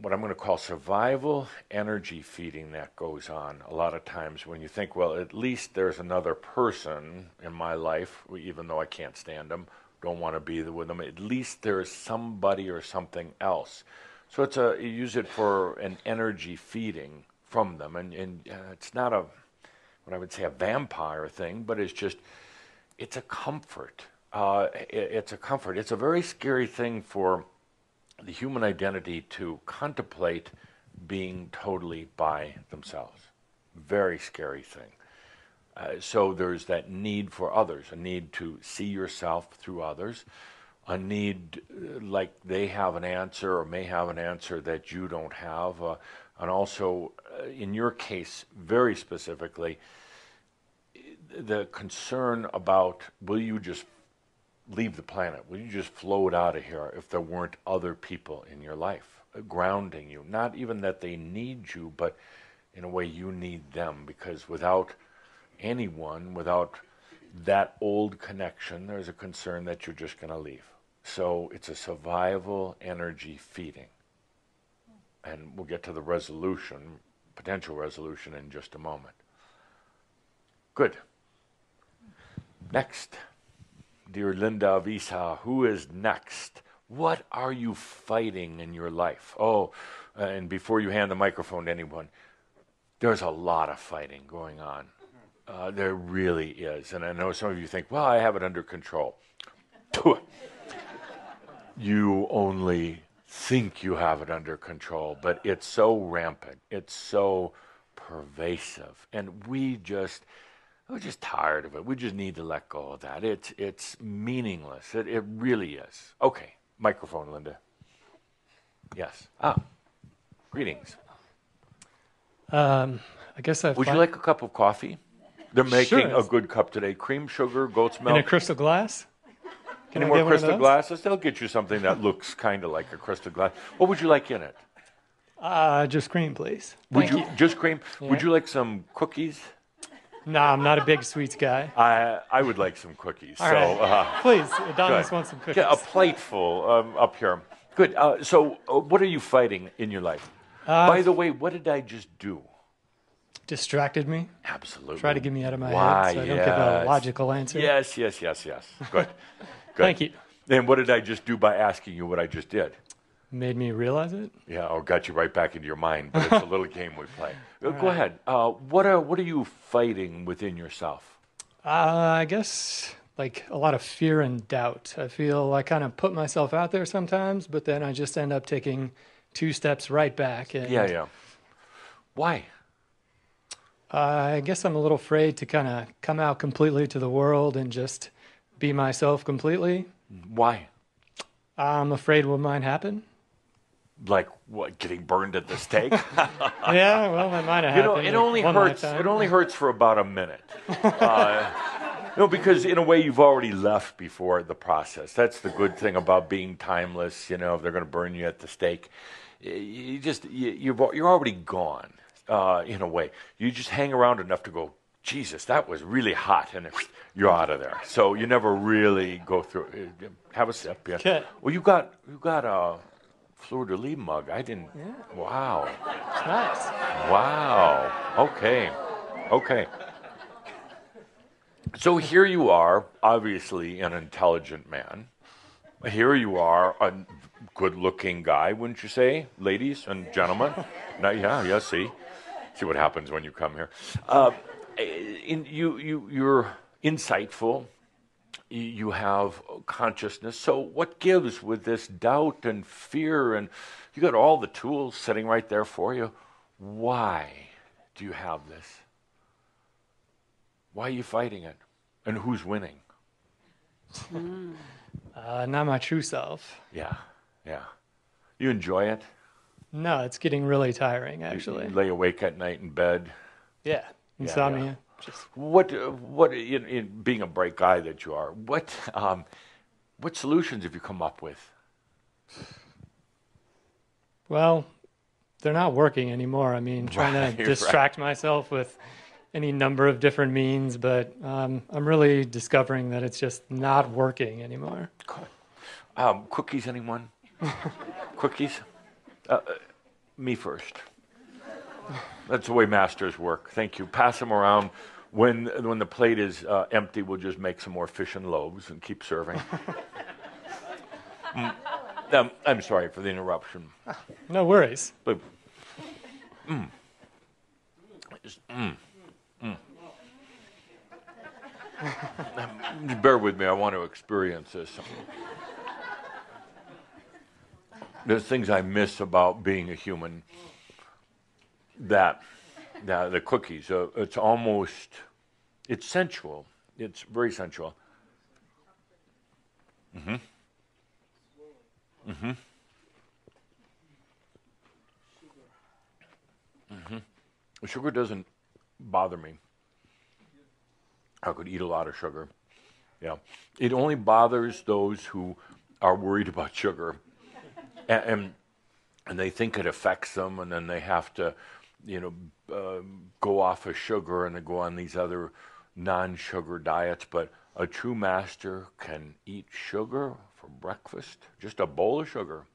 what I'm going to call survival energy feeding that goes on a lot of times when you think, well, at least there's another person in my life, even though I can't stand them, don't want to be with them, at least there is somebody or something else. So you use it for an energy feeding from them, and it's not what I would say a vampire thing, but it's a comfort. It's a comfort. It's a very scary thing for the human identity to contemplate being totally by themselves. Very scary thing. So there's that need for others, a need to see yourself through others, a need like they have an answer or may have an answer that you don't have, and also, in your case, very specifically, the concern about, will you just leave the planet? Will you just float out of here if there weren't other people in your life grounding you? Not even that they need you, but in a way you need them, because without anyone, without that old connection, there's a concern that you're just going to leave. So it's a survival energy feeding. And we'll get to the potential resolution in just a moment. Good. Next. Dear Linda Visa, who is next? What are you fighting in your life? Oh, and before you hand the microphone to anyone, there's a lot of fighting going on. There really is. And I know some of you think, well, I have it under control. You only think you have it under control, but it's so rampant. It's so pervasive. And we're just tired of it. We just need to let go of that. It's meaningless. It really is. Okay, microphone, Linda. Yes. Greetings. I guess Would you like a cup of coffee? They're making a good cup today. Cream, sugar, goat's milk. In a crystal glass? Any more crystal glasses? They'll get you something that looks kind of like a crystal glass. What would you like in it? Just cream, please. Would you just cream? Yeah. Would you like some cookies? No, I'm not a big sweets guy. I would like some cookies. All right. Please, Adonis wants some cookies. Yeah, a plateful up here. Good. So what are you fighting in your life? By the way, what did I just do? Distracted me. Absolutely. Try to get me out of my head so I don't give a logical answer. Yes. Good. Thank you. And what did I just do by asking you what I just did? Made me realize it? Yeah, or got you right back into your mind, but it's a little game we play. Go ahead. What are you fighting within yourself? I guess like a lot of fear and doubt. I feel I kind of put myself out there sometimes, but then I just end up taking 2 steps right back. And yeah. Why? I guess I'm a little afraid to kind of come out completely to the world and just be myself completely. Why? I'm afraid what might happen. Like what? Getting burned at the stake? Yeah, well, that might have happened. It only hurts. It only hurts for about a minute. Because in a way you've already left before the process. That's the good thing about being timeless. If they're going to burn you at the stake, you're already gone. In a way, you just hang around enough to go, Jesus, that was really hot, and you're out of there. So you never really go through. Have a sip. Yeah. Okay. Well, you got a fleur de lis mug. I didn't. Yeah. Wow. It's nice. Wow. Okay. So here you are, obviously an intelligent man. Here you are, a good-looking guy, wouldn't you say, ladies and gentlemen? Yeah. See what happens when you come here. You're insightful. You have consciousness. So what gives with this doubt and fear? And you got all the tools sitting right there for you. Why do you have this? Why are you fighting it? And who's winning? Not my true self. Yeah. You enjoy it? No, it's getting really tiring, actually. You lay awake at night in bed. Yeah, insomnia. Yeah. What being a bright guy that you are, what solutions have you come up with? Well, they're not working anymore. I mean, trying to distract myself with any number of different means, but I'm really discovering that it's just not working anymore. Cookies, anyone? Cookies? Me first. That's the way masters work. Thank you. Pass them around. When the plate is empty, we'll just make some more fish and loaves and keep serving. I'm sorry for the interruption. No worries. But, bear with me. I want to experience this. There's things I miss about being a human. The cookies, it's sensual. It's very sensual. Mm-hmm. Mm-hmm. Mm-hmm. Sugar doesn't bother me. I could eat a lot of sugar. Yeah. It only bothers those who are worried about sugar. And they think it affects them, and then they have to, go off of sugar and they go on these other non-sugar diets. But a true master can eat sugar for breakfast, just a bowl of sugar.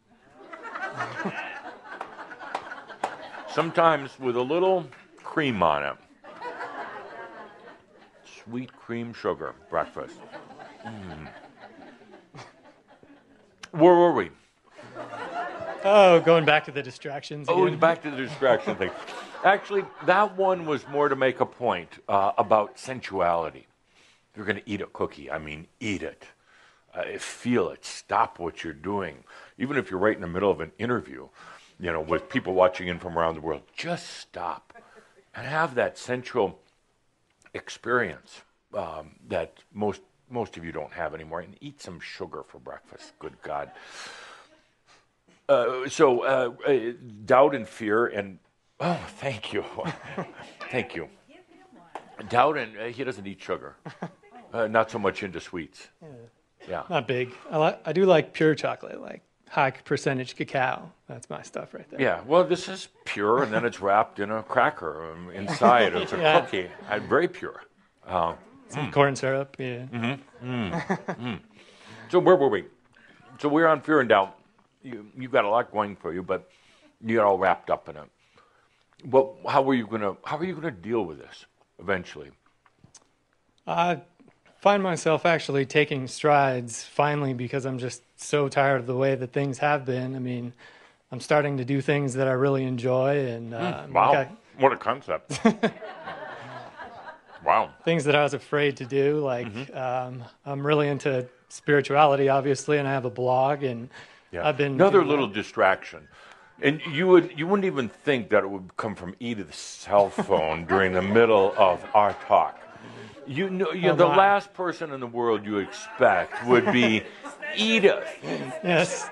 Sometimes with a little cream on it. Sweet cream sugar breakfast. Where were we? Oh, going back to the distractions again. Oh, back to the distraction thing. Actually, that one was more to make a point about sensuality. If you're going to eat a cookie, I mean, eat it. Feel it. Stop what you're doing. Even if you're right in the middle of an interview, with people watching in from around the world, just stop and have that sensual experience that most of you don't have anymore. And eat some sugar for breakfast. Good God. So doubt and fear and thank you. Thank you. Doubt and he doesn't eat sugar. Not so much into sweets. Yeah. Not big. I do like pure chocolate, like high percentage cacao. That's my stuff right there. Yeah. Well, this is pure, and then it's wrapped in a cracker inside. It's a cookie. Very pure. Some corn syrup. Yeah. So where were we? So we're on fear and doubt. You got a lot going for you, but you got all wrapped up in it. How are you gonna deal with this eventually? I find myself actually taking strides finally because I'm just so tired of the way that things have been. I mean, I'm starting to do things that I really enjoy, and wow, what a concept! Wow, things that I was afraid to do. Like I'm really into spirituality, obviously, and I have a blog and. Yeah. Another little distraction. And you wouldn't even think that it would come from Edith's cell phone during the middle of our talk. The last person in the world you expect would be Edith. Yes.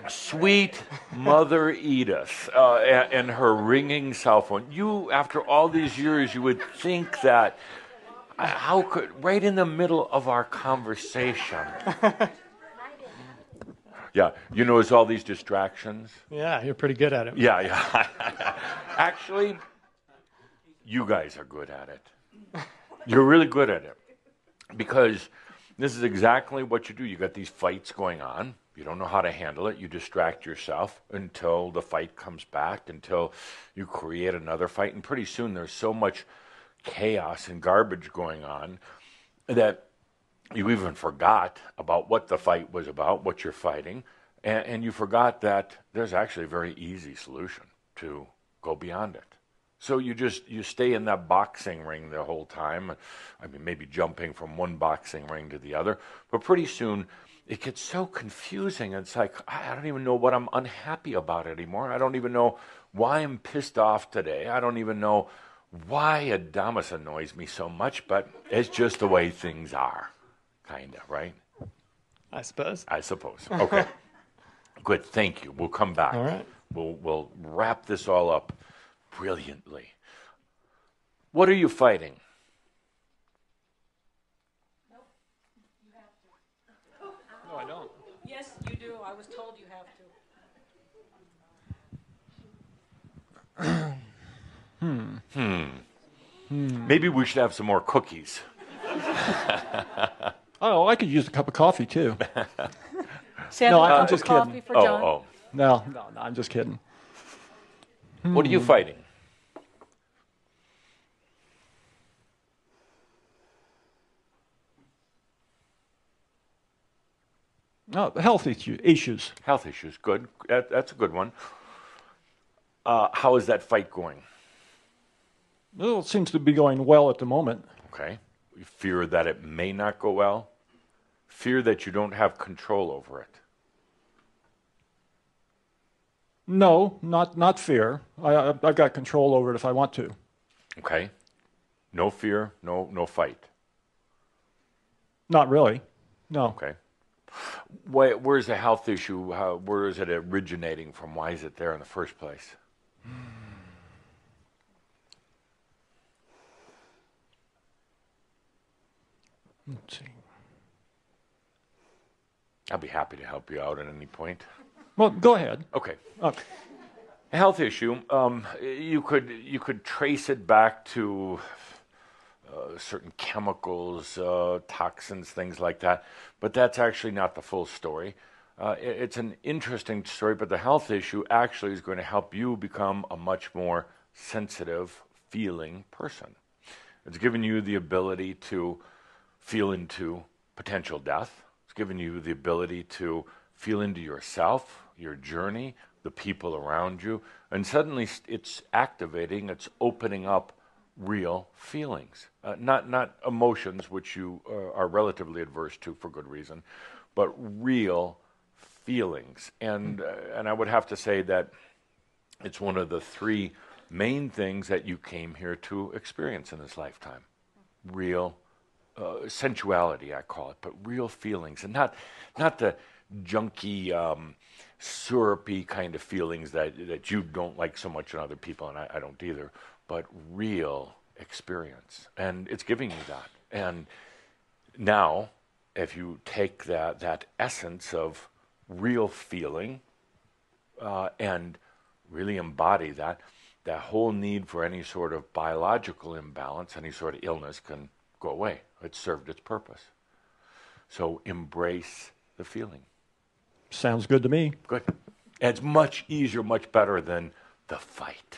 Sweet Mother Edith and her ringing cell phone. After all these years, you would think that, right in the middle of our conversation. Yeah, it's all these distractions. Yeah, you're pretty good at it. Yeah. Actually, you guys are good at it. You're really good at it. Because this is exactly what you do. You got these fights going on. You don't know how to handle it. You distract yourself until the fight comes back, until you create another fight. And pretty soon there's so much chaos and garbage going on that you even forgot about what the fight was about, what you're fighting, and you forgot that there's actually a very easy solution to go beyond it. So you stay in that boxing ring the whole time. I mean, maybe jumping from one boxing ring to the other, but pretty soon it gets so confusing. It's like, I don't even know what I'm unhappy about anymore. I don't even know why I'm pissed off today. I don't even know why Adamus annoys me so much, but it's just the way things are. Kind of, right? I suppose. Okay. Good, thank you. We'll come back. All right. We'll wrap this all up brilliantly. What are you fighting? No, I don't. Yes, you do. I was told you have to. Maybe we should have some more cookies. Oh, I could use a cup of coffee too. Sandra, I'm just coffee kidding. for John. Oh. No, I'm just kidding. What are you fighting? Oh, health issues. Health issues. Good. That's a good one. How is that fight going? Well, it seems to be going well at the moment. Okay. You fear that it may not go well? Fear that you don't have control over it? No, not fear. I've got control over it if I want to. Okay. No fear, no fight. Not really. No. Okay. Where's the health issue? Where is it originating from? Why is it there in the first place? Let's see. I'll be happy to help you out at any point. Well, go ahead. Okay. Okay. A health issue. You could trace it back to certain chemicals, toxins, things like that. But that's actually not the full story. It's an interesting story, but the health issue actually is going to help you become a much more sensitive, feeling person. It's given you the ability to feel into potential death. It's given you the ability to feel into yourself, your journey, the people around you, and suddenly it's activating, it's opening up real feelings, not emotions, which you are relatively adverse to for good reason, but real feelings. And I would have to say that it's one of the three main things that you came here to experience in this lifetime. Real sensuality, I call it, but real feelings, and not the junky, syrupy kind of feelings that you don't like so much in other people, and I don't either, but real experience. And it's giving you that. And now, if you take that essence of real feeling and really embody that whole need for any sort of biological imbalance, any sort of illness can go away. It's served its purpose. So embrace the feeling. Sounds good to me. Good. And it's much easier, much better than the fight.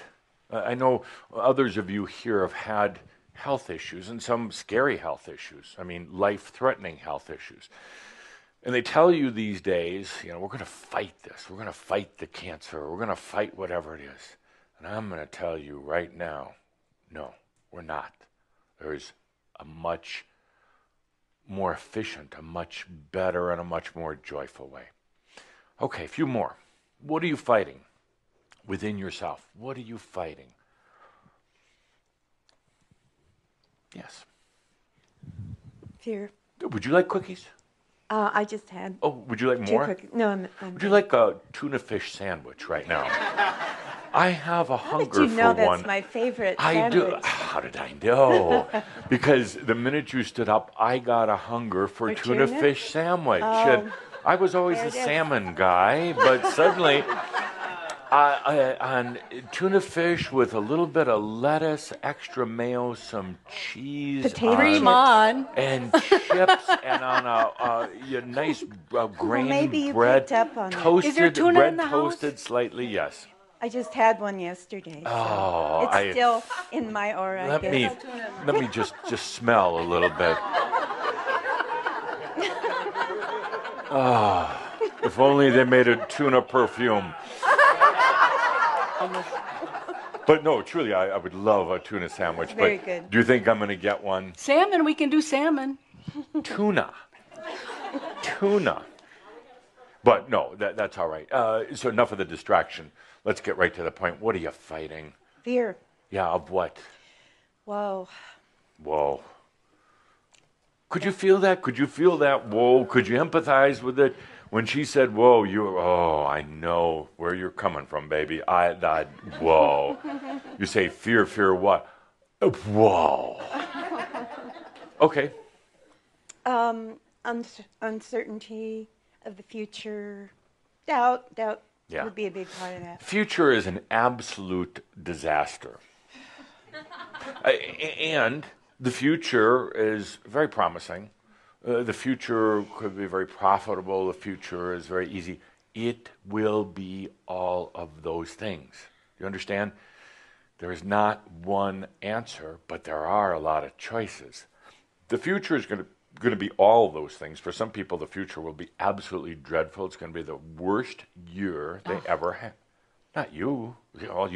I know others of you here have had health issues, and some scary health issues. I mean, life-threatening health issues. And they tell you these days, we're going to fight this. We're going to fight the cancer. We're going to fight whatever it is. And I'm going to tell you right now, no, we're not. There's a much more efficient, a much better, and a much more joyful way. Okay, a few more. What are you fighting within yourself? What are you fighting? Yes. Fear. Would you like cookies? I just had. Oh, would you like two more? cookies. No, I'm Would you like a tuna fish sandwich right now? I have a hunger How did you know for one. that's my favorite I sandwich? do. How did I know? Because the minute you stood up, I got a hunger for tuna fish sandwich. Oh, And I was always there a it is. salmon guy, but suddenly on tuna fish with a little bit of lettuce, extra mayo, some cheese, Potato Cream on. and chips, and on a nice grain maybe you bread, picked up on that. toasted Is there tuna bread, in the house? toasted slightly. Yes. I just had one yesterday. So Oh, it's still in my aura. I Let guess. me just smell a little bit. If only they made a tuna perfume. But no, truly, I would love a tuna sandwich. Very but good. Do you think I'm going to get one? Salmon, we can do salmon. Tuna. But no, that's all right. So enough of the distraction. Let's get right to the point. What are you fighting? Fear. Yeah, of what? Whoa. Whoa. Could you feel that? Could you feel that? Whoa. Could you empathize with it? When she said, "Whoa, I know where you're coming from, baby." Whoa. You say, fear what? Whoa. Okay. Uncertainty of the future, doubt would be a big part of that. Future is an absolute disaster. And the future is very promising. The future could be very profitable. The future is very easy. It will be all of those things. You understand? There is not one answer, but there are a lot of choices. The future is going to be all of those things. For some people, the future will be absolutely dreadful. It's going to be the worst year they ever had. Not you. Oh,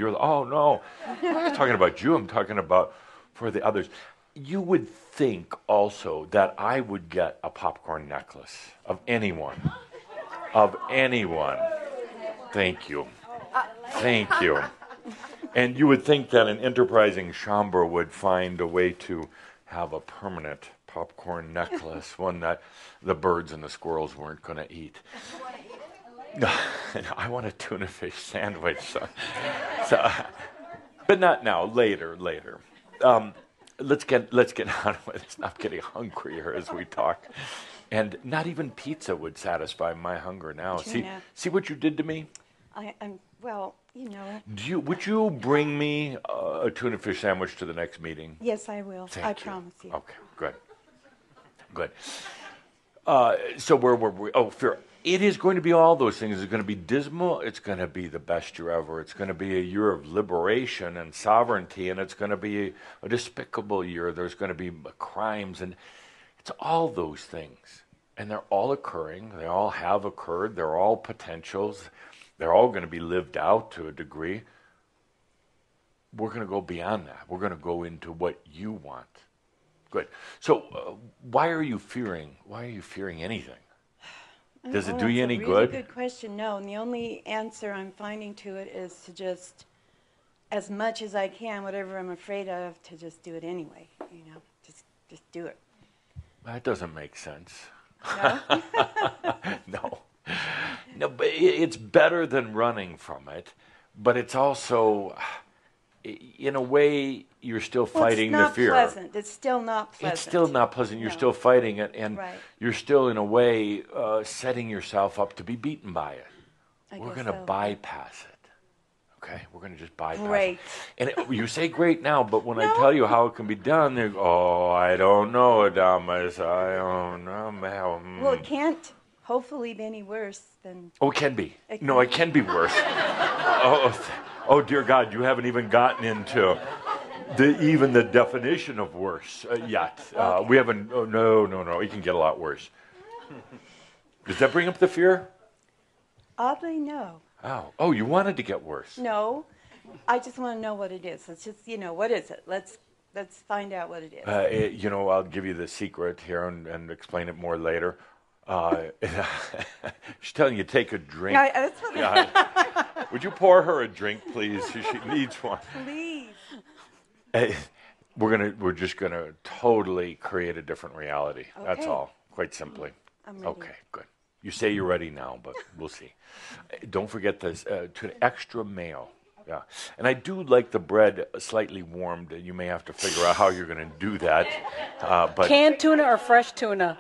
no. I'm not talking about you. I'm talking about for the others. You would think also that I would get a popcorn necklace of anyone. Of anyone. Thank you. Thank you. And you would think that an enterprising chambre would find a way to have a permanent popcorn necklace, one that the birds and the squirrels weren't going to eat. No, I want a tuna fish sandwich. But not now. Later. Let's get on with this. I'm getting hungrier as we talk, and not even pizza would satisfy my hunger now. See what you did to me. I'm well, you know. Would you bring me a tuna fish sandwich to the next meeting? Yes, I will. I promise you. Okay, good. So where were we? Oh, fear. It is going to be all those things. It's going to be dismal. It's going to be the best year ever. It's going to be a year of liberation and sovereignty, and it's going to be a despicable year. There's going to be crimes, and it's all those things. And they're all occurring. They all have occurred. They're all potentials. They're all going to be lived out to a degree. We're going to go beyond that. We're going to go into what you want. Good. So why are you fearing? Why are you fearing anything? Does it do you any good? That's a really good question. No, and the only answer I'm finding to it is to just, as much as I can, whatever I'm afraid of, to just do it anyway. You know, just do it. That doesn't make sense. No. No, but it's better than running from it. But it's also, in a way, you're still fighting the fear. It's still not pleasant. It's still not pleasant. You're still fighting it, and you're still, in a way, setting yourself up to be beaten by it. We're going to bypass it. Okay? We're going to just bypass it. And you say great now, but when I tell you how it can be done, they go, I don't know, Adamas. I don't know. Well, it can't hopefully be any worse than... Oh, it can be. It can be worse. Oh, dear God, you haven't even gotten into... even the definition of worse yet. We haven't. Oh, no. It can get a lot worse. Does that bring up the fear? Oddly, no. Oh, you wanted to get worse. No, I just want to know what it is. It's just, what is it? Let's find out what it is. I'll give you the secret here and explain it more later. She's telling you take a drink. Would you pour her a drink, please? She needs one. Please. We're just gonna totally create a different reality. Okay. That's all, quite simply. I'm ready. Okay, good. You say you're ready now, but we'll see. Don't forget this extra mayo. Yeah, and I do like the bread slightly warmed. You may have to figure out how you're going to do that. But canned tuna or fresh tuna?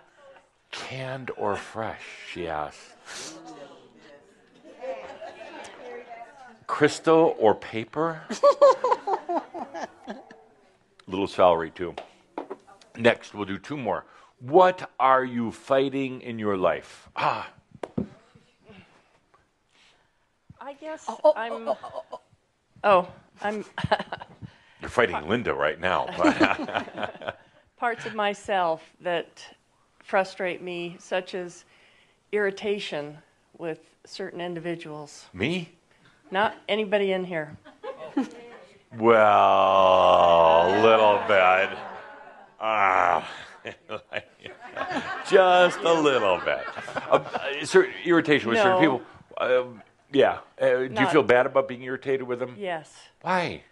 Canned or fresh? She asked. Crystal or paper? Little celery, too. Next, we'll do two more. What are you fighting in your life? I guess I'm... You're fighting Linda right now. Parts of myself that frustrate me, such as irritation with certain individuals. Me? Not anybody in here. Well, a little bit. Just a little bit. Irritation with certain people. Yeah. Do you feel bad about being irritated with them? Yes. Why?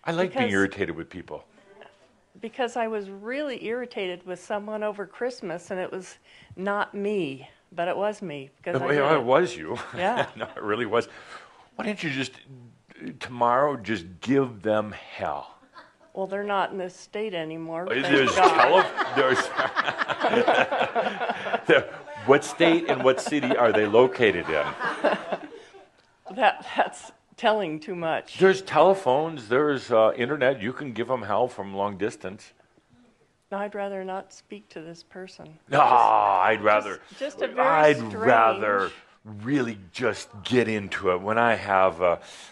I like being irritated with people. Because I was really irritated with someone over Christmas, and it was not me, But it was me. Because it was you. Yeah. No, it really was. Why don't you just, tomorrow, just give them hell? Well, they're not in this state anymore. What state and what city are they located in? That's telling too much. There's telephones, there's internet. You can give them hell from long distance. No, I'd rather not speak to this person. No, I'd rather. Just a very rather really just get into it. When I have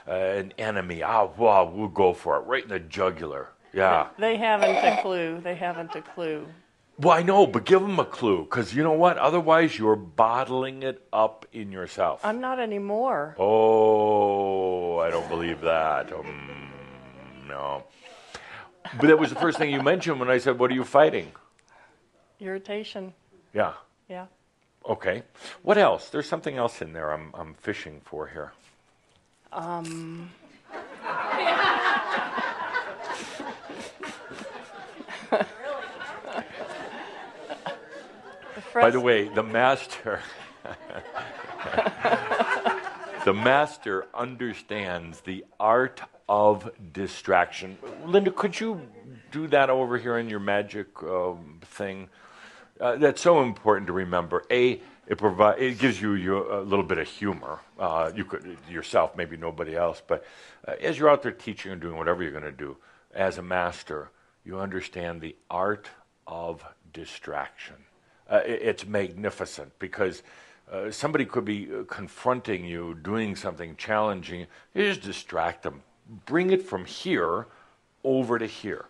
an enemy, we'll go for it right in the jugular. Yeah. They haven't a clue. They haven't a clue. Well, I know, but give them a clue, because you know what? Otherwise, you're bottling it up in yourself. I'm not anymore. Oh, I don't believe that. No. But that was the first thing you mentioned when I said, what are you fighting? Irritation. Yeah. Yeah. Okay. What else? There's something else in there I'm fishing for here. By the way, the master understands the art of distraction. Linda, could you do that over here in your magic thing? That's so important to remember. It gives you a little bit of humor. You could yourself, maybe nobody else, but as you're out there teaching and doing whatever you're going to do, as a master, you understand the art of distraction. It's magnificent because somebody could be confronting you, doing something challenging. You just distract them. Bring it from here over to here.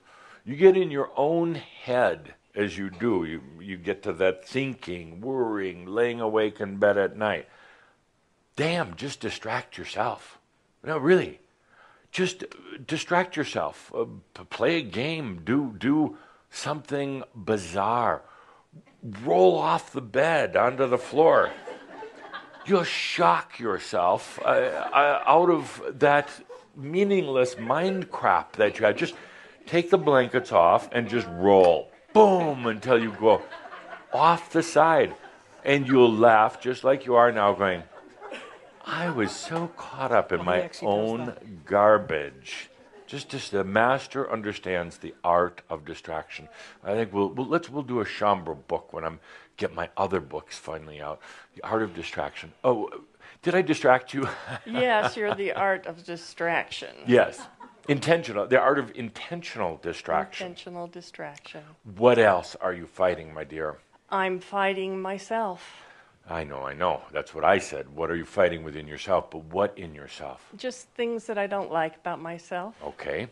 You get in your own head as you do. You get to that thinking, worrying, laying awake in bed at night. Damn, just distract yourself. No, really. Just distract yourself. Play a game. Do something bizarre. Roll off the bed onto the floor. You'll shock yourself out of that meaningless mind crap that you had. Just take the blankets off and just roll. Boom, until you go off the side. And you'll laugh just like you are now going, I was so caught up in my own garbage. Just the master understands the art of distraction. I think we'll do a chambre book when I'm get my other books finally out. The art of distraction. Oh, did I distract you? Yes, you're the art of distraction. Yes, intentional. The art of intentional distraction. Intentional distraction. What else are you fighting, my dear? I'm fighting myself. I know. That's what I said. What are you fighting within yourself? But what in yourself? Just things that I don't like about myself. Okay.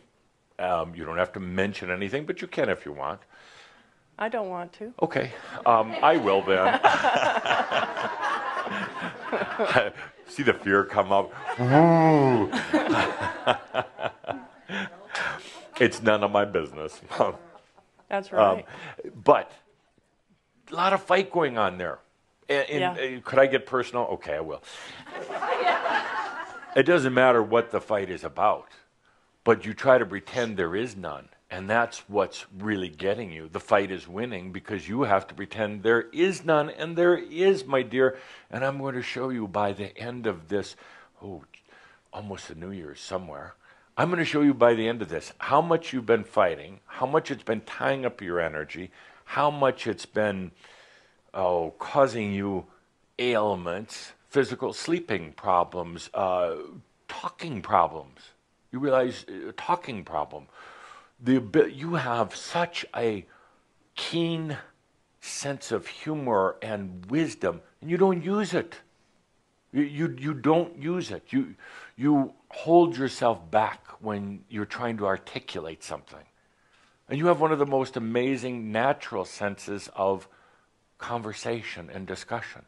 You don't have to mention anything, but you can if you want. I don't want to. Okay. I will then. See the fear come up. It's none of my business. That's right. But a lot of fight going on there. Could I get personal? Okay, I will. It doesn't matter what the fight is about, but you try to pretend there is none, and that's what's really getting you. The fight is winning because you have to pretend there is none, and there is, my dear. And I'm going to show you by the end of this, almost the New Year's somewhere. I'm going to show you by the end of this how much you've been fighting, how much it's been tying up your energy, how much it's been causing you ailments, physical sleeping problems, talking problems. You realize talking problem. You have such a keen sense of humor and wisdom, and you don't use it. You don't use it. You hold yourself back when you're trying to articulate something. And you have one of the most amazing natural senses of conversation and discussion.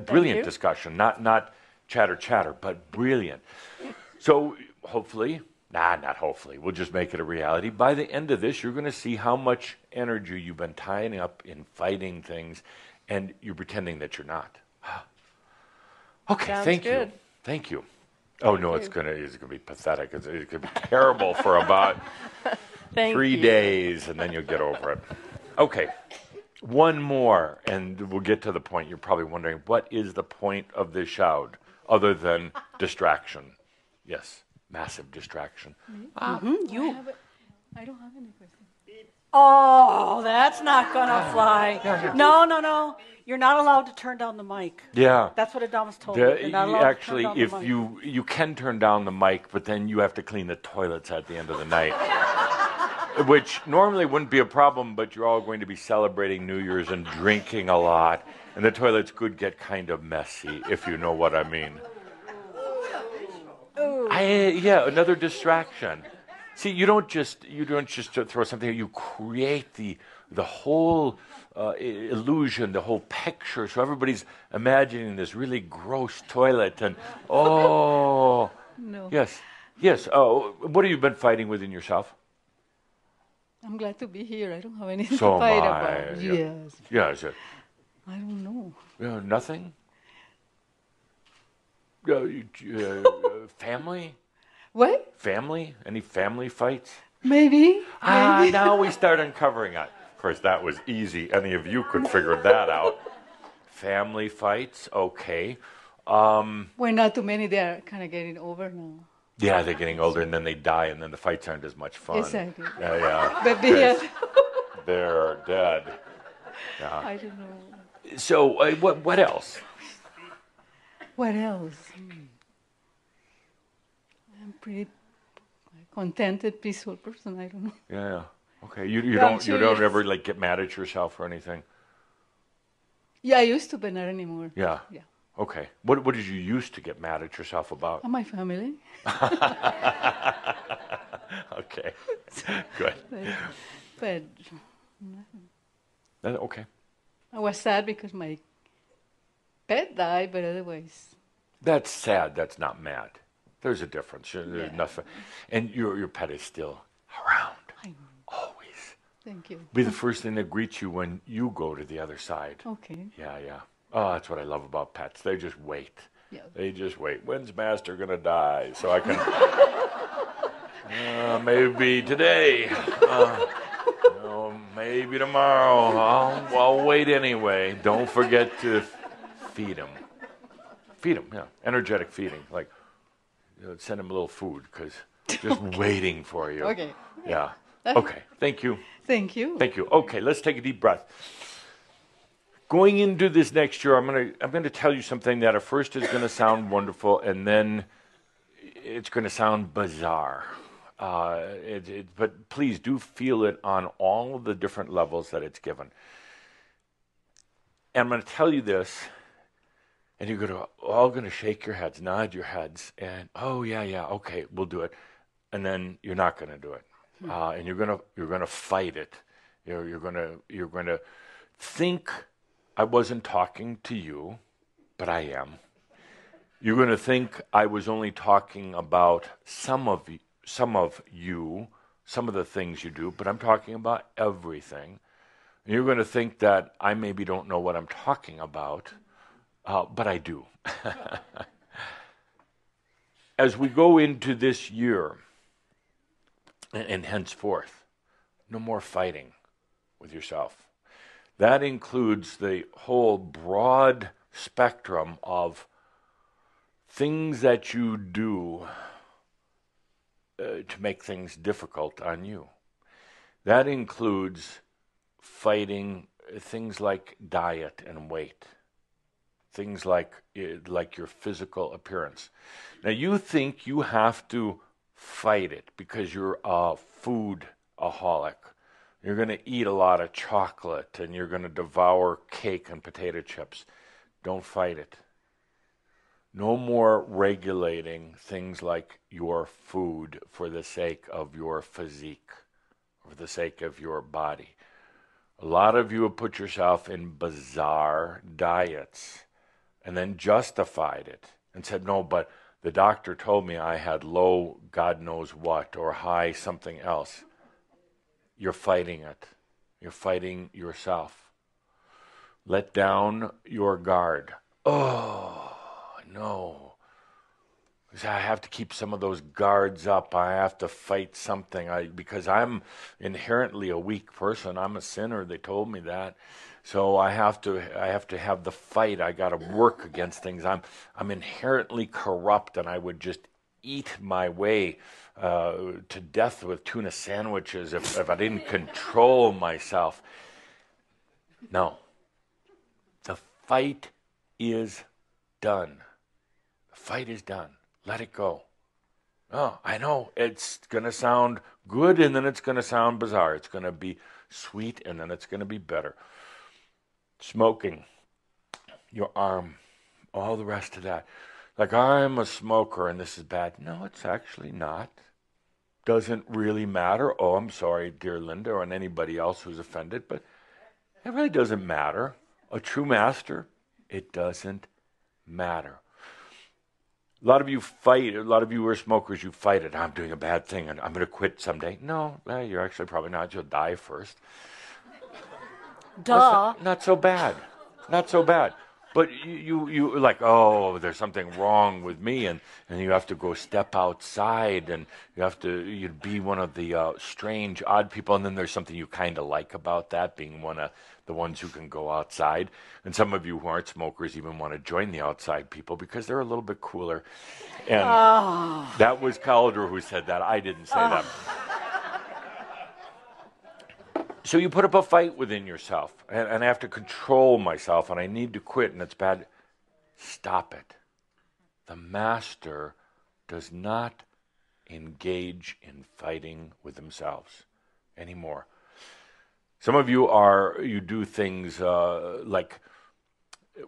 Brilliant discussion, not chatter, but brilliant. So hopefully, not hopefully, we'll just make it a reality. By the end of this, you're going to see how much energy you've been tying up in fighting things, and you're pretending that you're not. Okay, Sounds thank good. you. Thank you. Oh, no, it's going to be pathetic. It's going to be terrible for about 3 days, and then you'll get over it. Okay. One more, and we'll get to the point. You're probably wondering, what is the point of this shoud other than distraction? Yes, massive distraction. You. I don't have any questions. Oh, that's not gonna fly. No. You're not allowed to turn down the mic. Yeah. That's what Adamus told me. You're not allowed Actually, to turn down if the mic. you can turn down the mic, but then you have to clean the toilets at the end of the night. Which normally wouldn't be a problem, but you're all going to be celebrating New Year's and drinking a lot, and the toilets could get kind of messy, if you know what I mean. Another distraction. See, you don't just throw something. You create the whole illusion, the whole picture. So everybody's imagining this really gross toilet, and No. yes. Oh, what have you been fighting within yourself? I'm glad to be here. I don't have anything So to fight am I, about. yeah. Yes. Yeah, is it? I don't know. Nothing. Family. What? Family? Any family fights? Maybe. Now we start uncovering it. Of course, that was easy. Any of you could figure that out. Family fights, okay. Well, not too many. They are kind of getting over now. Yeah, they're getting older, and then they die, and then the fights aren't as much fun. Exactly. Yeah. But They're dead. Yeah. I don't know. So, what else? What else? I'm pretty contented, peaceful person. I don't know. Yeah. Okay. You Yeah, don't ever like get mad at yourself or anything? Yeah, I used to, but not anymore. Yeah. Yeah. Okay. What did you used to get mad at yourself about? My family. Okay. Good. But Okay. I was sad because my pet died, but otherwise. That's sad. That's not mad. There's a difference. There's Yeah. nothing. And your pet is still around. I know. Always. Thank you. Be the first thing that greets you when you go to the other side. Okay. Yeah. Oh, that's what I love about pets. They just wait. Yeah. They just wait. When's Master going to die? So I can... maybe today. Maybe tomorrow. I'll wait anyway. Don't forget to feed him. Feed him, yeah. Energetic feeding. Like, send him a little food because just waiting for you. Okay. Yeah. Okay. Thank you. Thank you. Thank you. Okay, let's take a deep breath. Going into this next year, I'm gonna tell you something that at first is gonna sound wonderful, and then it's gonna sound bizarre. But please do feel it on all of the different levels that it's given. And I'm gonna tell you this, and you're all gonna shake your heads, nod your heads, and yeah, okay, we'll do it, and then you're not gonna do it, and you're gonna fight it. You're gonna think I wasn't talking to you, but I am. You're going to think I was only talking about some of you, some of the things you do, but I'm talking about everything. And you're going to think that I maybe don't know what I'm talking about, but I do. As we go into this year, and henceforth, no more fighting with yourself. That includes the whole broad spectrum of things that you do to make things difficult on you. That includes fighting things like diet and weight, things like your physical appearance. Now, you think you have to fight it because you're a foodaholic. You're going to eat a lot of chocolate and you're going to devour cake and potato chips. Don't fight it. No more regulating things like your food for the sake of your physique, for the sake of your body. A lot of you have put yourself in bizarre diets and then justified it and said, no, but the doctor told me I had low God knows what or high something else. You're fighting it. You're fighting yourself. Let down your guard. Oh, no. So I have to keep some of those guards up. I have to fight something because I'm inherently a weak person. I'm a sinner. They told me that. So I have to have the fight. I got to work against things. I'm inherently corrupt, and I would just eat my way to death with tuna sandwiches if I didn't control myself. No. The fight is done. The fight is done. Let it go. Oh, I know. It's going to sound good, and then it's going to sound bizarre. It's going to be sweet, and then it's going to be bitter. Smoking, your arm, all the rest of that. Like, I'm a smoker, and this is bad. No, it's actually not. Doesn't really matter. Oh, I'm sorry, dear Linda, and anybody else who's offended, but it really doesn't matter. A true master, it doesn't matter. A lot of you fight. A lot of you who are smokers, you fight it. I'm doing a bad thing, and I'm going to quit someday. No, you're actually probably not. You'll die first. Duh. Not so bad. Not so bad. But you like, oh, there's something wrong with me, and you have to go step outside, and you'd be one of the strange, odd people, and then there's something you kind of like about that, being one of the ones who can go outside. And some of you who aren't smokers even want to join the outside people because they're a little bit cooler. And that was Calder who said that. I didn't say that. So you put up a fight within yourself, and I have to control myself, and I need to quit, and it's bad. Stop it. The master does not engage in fighting with themselves anymore. Some of you do things like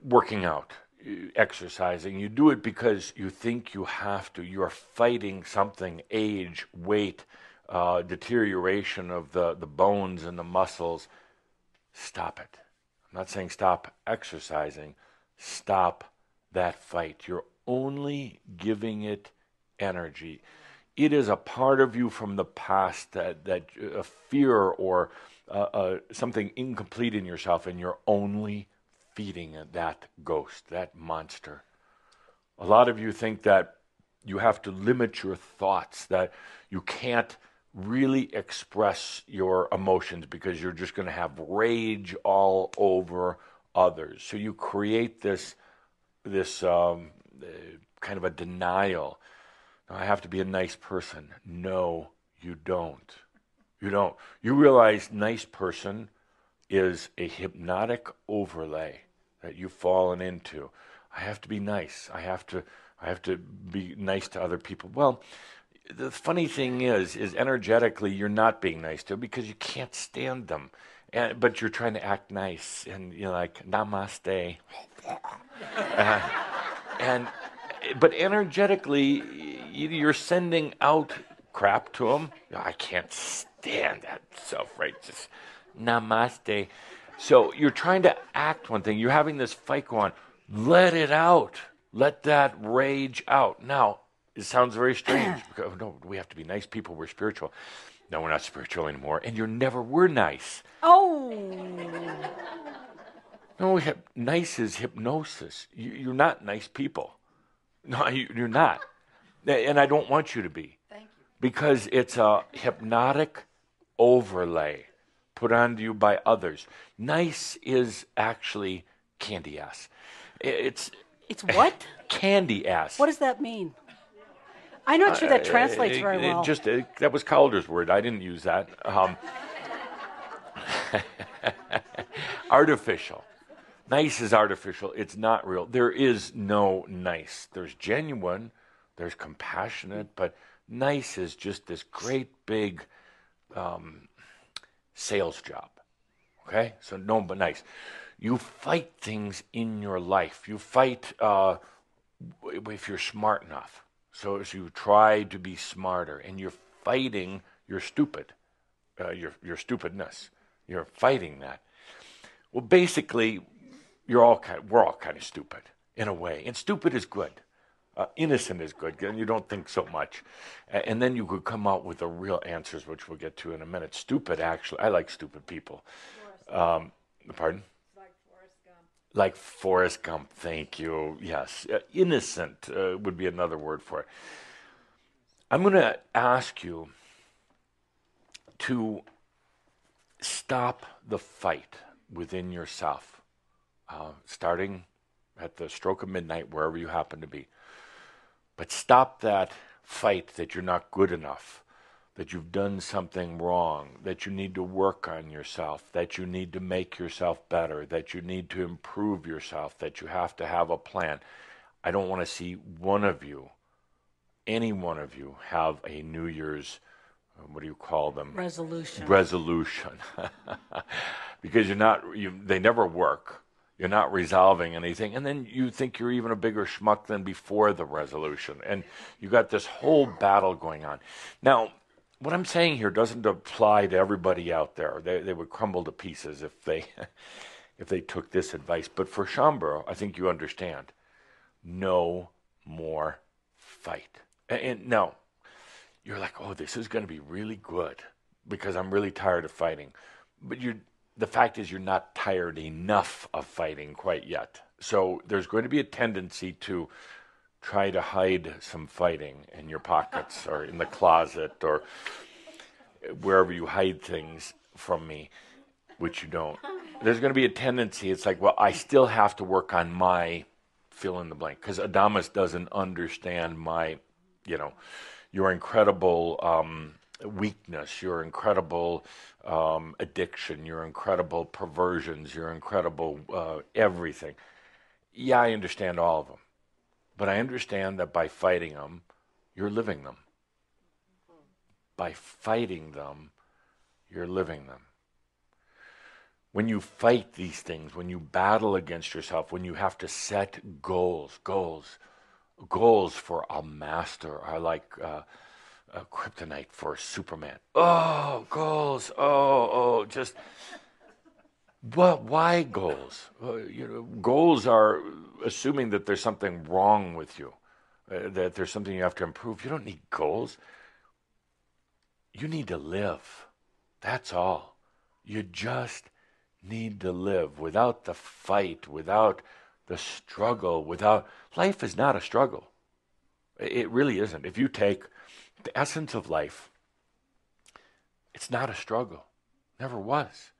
working out, exercising. You do it because you think you have to. You are fighting something, age, weight, deterioration of the bones and the muscles. Stop it. I'm not saying stop exercising. Stop that fight. You're only giving it energy. It is a part of you from the past that a fear or something incomplete in yourself, and you're only feeding that ghost, that monster. A lot of you think that you have to limit your thoughts, that you can't really express your emotions because you're just going to have rage all over others. So you create this kind of a denial. I have to be a nice person. No, you don't. You don't. You realize nice person is a hypnotic overlay that you've fallen into. I have to be nice. I have to be nice to other people. Well, the funny thing is energetically you're not being nice to them because you can't stand them. But you're trying to act nice, and you're like, namaste. But energetically, you're sending out crap to them. I can't stand that self-righteous namaste. So you're trying to act one thing. You're having this fight go on. Let it out. Let that rage out. Now, it sounds very strange. Because, no, we have to be nice people. We're spiritual. No, we're not spiritual anymore. And you never were nice. Oh. No, nice is hypnosis. You're not nice people. No, you're not. And I don't want you to be. Thank you. Because it's a hypnotic overlay put onto you by others. Nice is actually candy ass. It's what? Candy ass. What does that mean? I'm not sure that translates very well. That was Calder's word. I didn't use that. Artificial. Nice is artificial. It's not real. There is no nice. There's genuine. There's compassionate. But nice is just this great big sales job. Okay? So no, but nice. You fight things in your life. You fight if you're smart enough. So as you try to be smarter, and you're fighting your stupid, your stupidness. You're fighting that. Well, basically, we're all kind of stupid in a way, and stupid is good. Innocent is good, and you don't think so much. And then you could come out with the real answers, which we'll get to in a minute. Stupid, actually, I like stupid people. Pardon? Like Forrest Gump, thank you. Yes, innocent would be another word for it. I'm going to ask you to stop the fight within yourself, starting at the stroke of midnight, wherever you happen to be. But stop that fight that you're not good enough, that you've done something wrong, that you need to work on yourself, that you need to make yourself better, that you need to improve yourself, that you have to have a plan. I don't want to see one of you, any one of you, have a New Year's, what do you call them? Resolution. Because they never work. You're not resolving anything. And then you think you're even a bigger schmuck than before the resolution. And you got this whole battle going on. Now, what I'm saying here doesn't apply to everybody out there. They would crumble to pieces if they took this advice. But for Schambro, I think you understand. No more fight. And now, you're like, oh, this is going to be really good because I'm really tired of fighting. But the fact is you're not tired enough of fighting quite yet. So there's going to be a tendency to try to hide some fighting in your pockets or in the closet or wherever you hide things from me, which you don't. There's going to be a tendency. It's like, well, I still have to work on my fill in the blank because Adamus doesn't understand my, your incredible weakness, your incredible addiction, your incredible perversions, your incredible everything. Yeah, I understand all of them. But I understand that by fighting them, you're living them. By fighting them, you're living them. When you fight these things, when you battle against yourself, when you have to set goals for a master are like a kryptonite for Superman. Oh, goals. Just what? Why goals? Goals are assuming that there's something wrong with you, that there's something you have to improve. You don't need goals. You need to live. That's all. You just need to live without the fight, without the struggle, life is not a struggle. It really isn't. If you take the essence of life, it's not a struggle. Never was.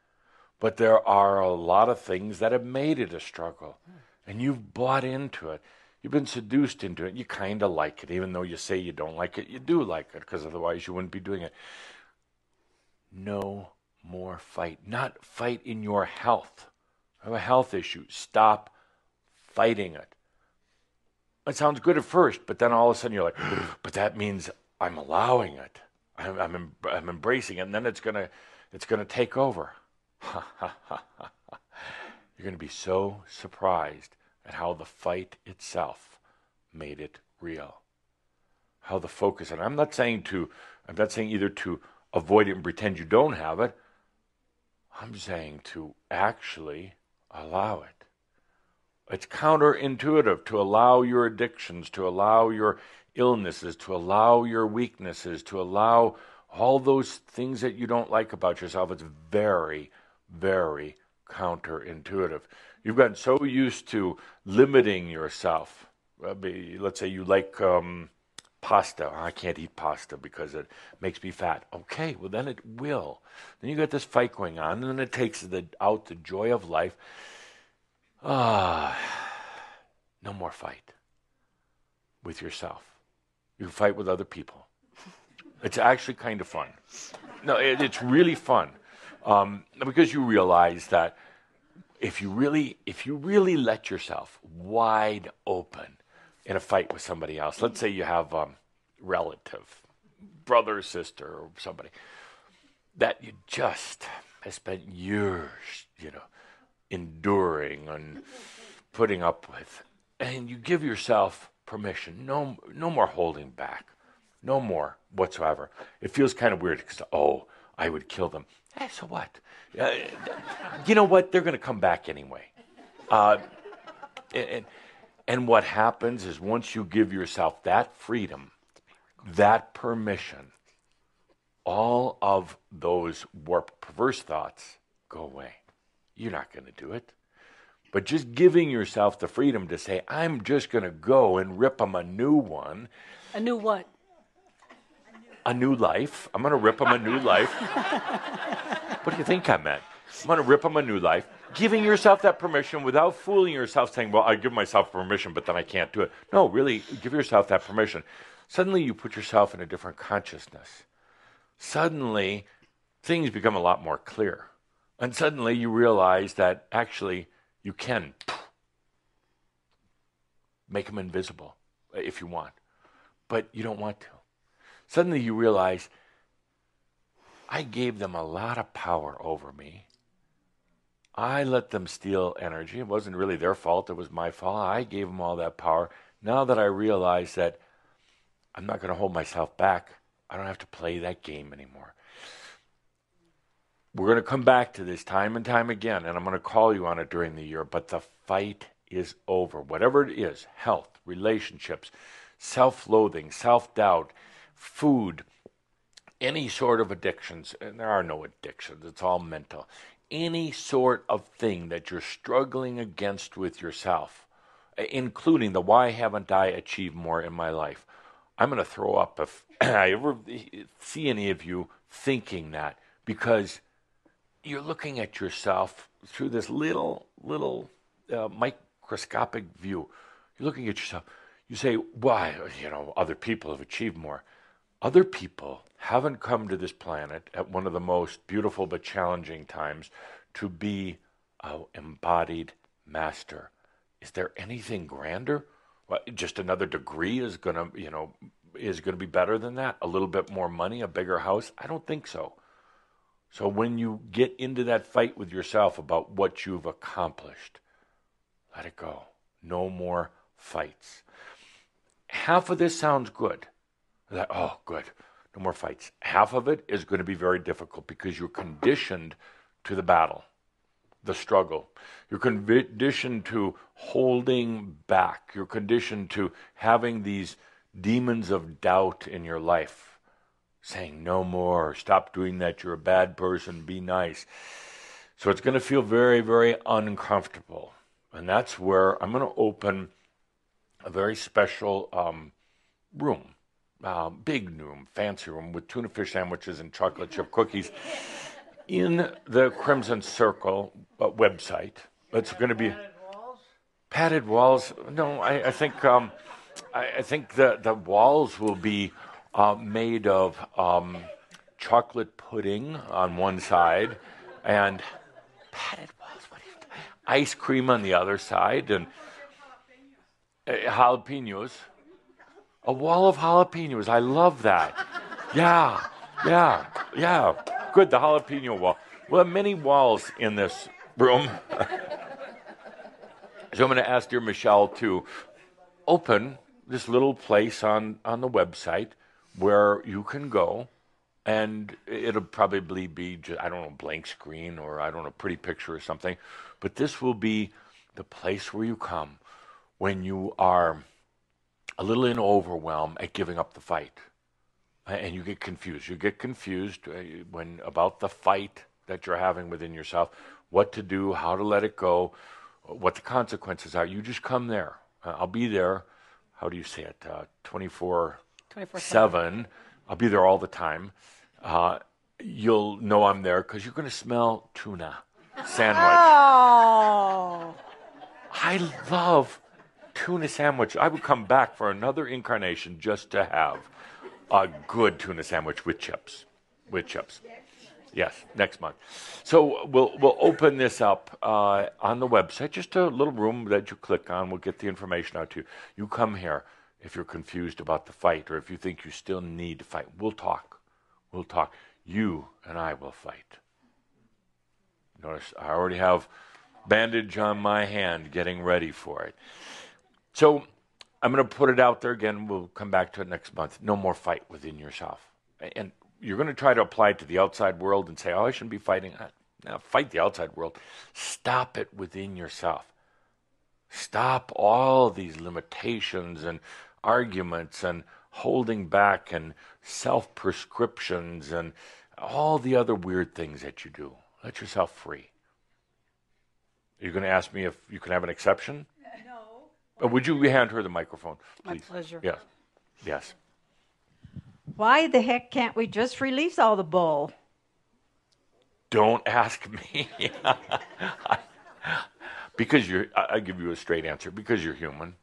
But there are a lot of things that have made it a struggle. And you've bought into it. You've been seduced into it. You kind of like it. Even though you say you don't like it, you do like it, because otherwise you wouldn't be doing it. No more fight. Not fight in your health. I have a health issue. Stop fighting it. It sounds good at first, but then all of a sudden you're like, but that means I'm allowing it. I'm embracing it, and then it's gonna take over. You're going to be so surprised at how the fight itself made it real. How the focus, and I'm not saying either to avoid it and pretend you don't have it. I'm saying to actually allow it. It's counterintuitive to allow your addictions, to allow your illnesses, to allow your weaknesses, to allow all those things that you don't like about yourself. It's very, very counterintuitive. You've gotten so used to limiting yourself. Let's say you like pasta. I can't eat pasta because it makes me fat. Okay, well then it will. Then you got this fight going on, and then it takes out the joy of life. No more fight with yourself. You can fight with other people. It's actually kind of fun. No, it's really fun. Because you realize that if you really let yourself wide open in a fight with somebody else, let's say you have a relative, brother or sister or somebody, that you just have spent years, enduring and putting up with, and you give yourself permission, no more holding back, no more whatsoever. It feels kind of weird because, I would kill them. So what? You know what? They're going to come back anyway. And what happens is once you give yourself that freedom, that permission, all of those warped, perverse thoughts go away. You're not going to do it. But just giving yourself the freedom to say, I'm just going to go and rip them a new one. A new what? A new life. I'm going to rip them a new life. What do you think I meant? I'm going to rip them a new life. Giving yourself that permission without fooling yourself, saying, well, I give myself permission, but then I can't do it. No, really, give yourself that permission. Suddenly you put yourself in a different consciousness. Suddenly things become a lot more clear. And suddenly you realize that actually you can make them invisible if you want, but you don't want to. Suddenly you realize, I gave them a lot of power over me. I let them steal energy. It wasn't really their fault. It was my fault. I gave them all that power. Now that I realize that I'm not going to hold myself back, I don't have to play that game anymore. We're going to come back to this time and time again, and I'm going to call you on it during the year, but the fight is over. Whatever it is, health, relationships, self-loathing, self-doubt, food, any sort of addictions, and there are no addictions, it's all mental. Any sort of thing that you're struggling against with yourself, including the why haven't I achieved more in my life. I'm going to throw up if I ever see any of you thinking that, because you're looking at yourself through this little microscopic view. You're looking at yourself. You say, why? Other people have achieved more. Other people haven't come to this planet at one of the most beautiful but challenging times to be an embodied master. Is there anything grander? Well, just another degree is gonna be better than that. A little bit more money, a bigger house? I don't think so. So when you get into that fight with yourself about what you've accomplished, let it go. No more fights. Half of this sounds good. Oh, good. No more fights. Half of it is going to be very difficult because you're conditioned to the battle, the struggle. You're conditioned to holding back. You're conditioned to having these demons of doubt in your life, saying no more, stop doing that, you're a bad person, be nice. So it's going to feel very, very uncomfortable. And that's where I'm going to open a very special room. Big room, fancy room with tuna fish sandwiches and chocolate chip cookies in the Crimson Circle website. It's going to be padded walls. No, I think the walls will be made of chocolate pudding on one side and padded walls. Ice cream on the other side and jalapenos. A wall of jalapenos. I love that. Yeah. Good, the jalapeno wall. We'll have many walls in this room. So I'm going to ask dear Michelle to open this little place on the website where you can go, and it'll probably be, just, I don't know, blank screen or, I don't know, pretty picture or something. But this will be the place where you come when you are a little in overwhelm at giving up the fight. And you get confused. You get confused when about the fight that you're having within yourself, what to do, how to let it go, what the consequences are. You just come there. I'll be there. How do you say it? 24/7. I'll be there all the time. You'll know I'm there because you're going to smell tuna sandwich. Oh. I love tuna sandwich. I would come back for another incarnation just to have a good tuna sandwich with chips. Yes, next month. So we'll open this up on the website, just a little room that you click on. We'll get the information out to you. You come here if you're confused about the fight or if you think you still need to fight. We'll talk. You and I will fight. Notice I already have bandage on my hand getting ready for it. So I'm going to put it out there again. We'll come back to it next month. No more fight within yourself. And you're going to try to apply it to the outside world and say, oh, I shouldn't be fighting. Now, fight the outside world. Stop it within yourself. Stop all these limitations and arguments and holding back and self-prescriptions and all the other weird things that you do. Let yourself free. Are you going to ask me if you can have an exception? No. Would you hand her the microphone, please? My pleasure. Yes. Yes. Why the heck can't we just release all the bull? Don't ask me. Because I give you a straight answer. Because you're human.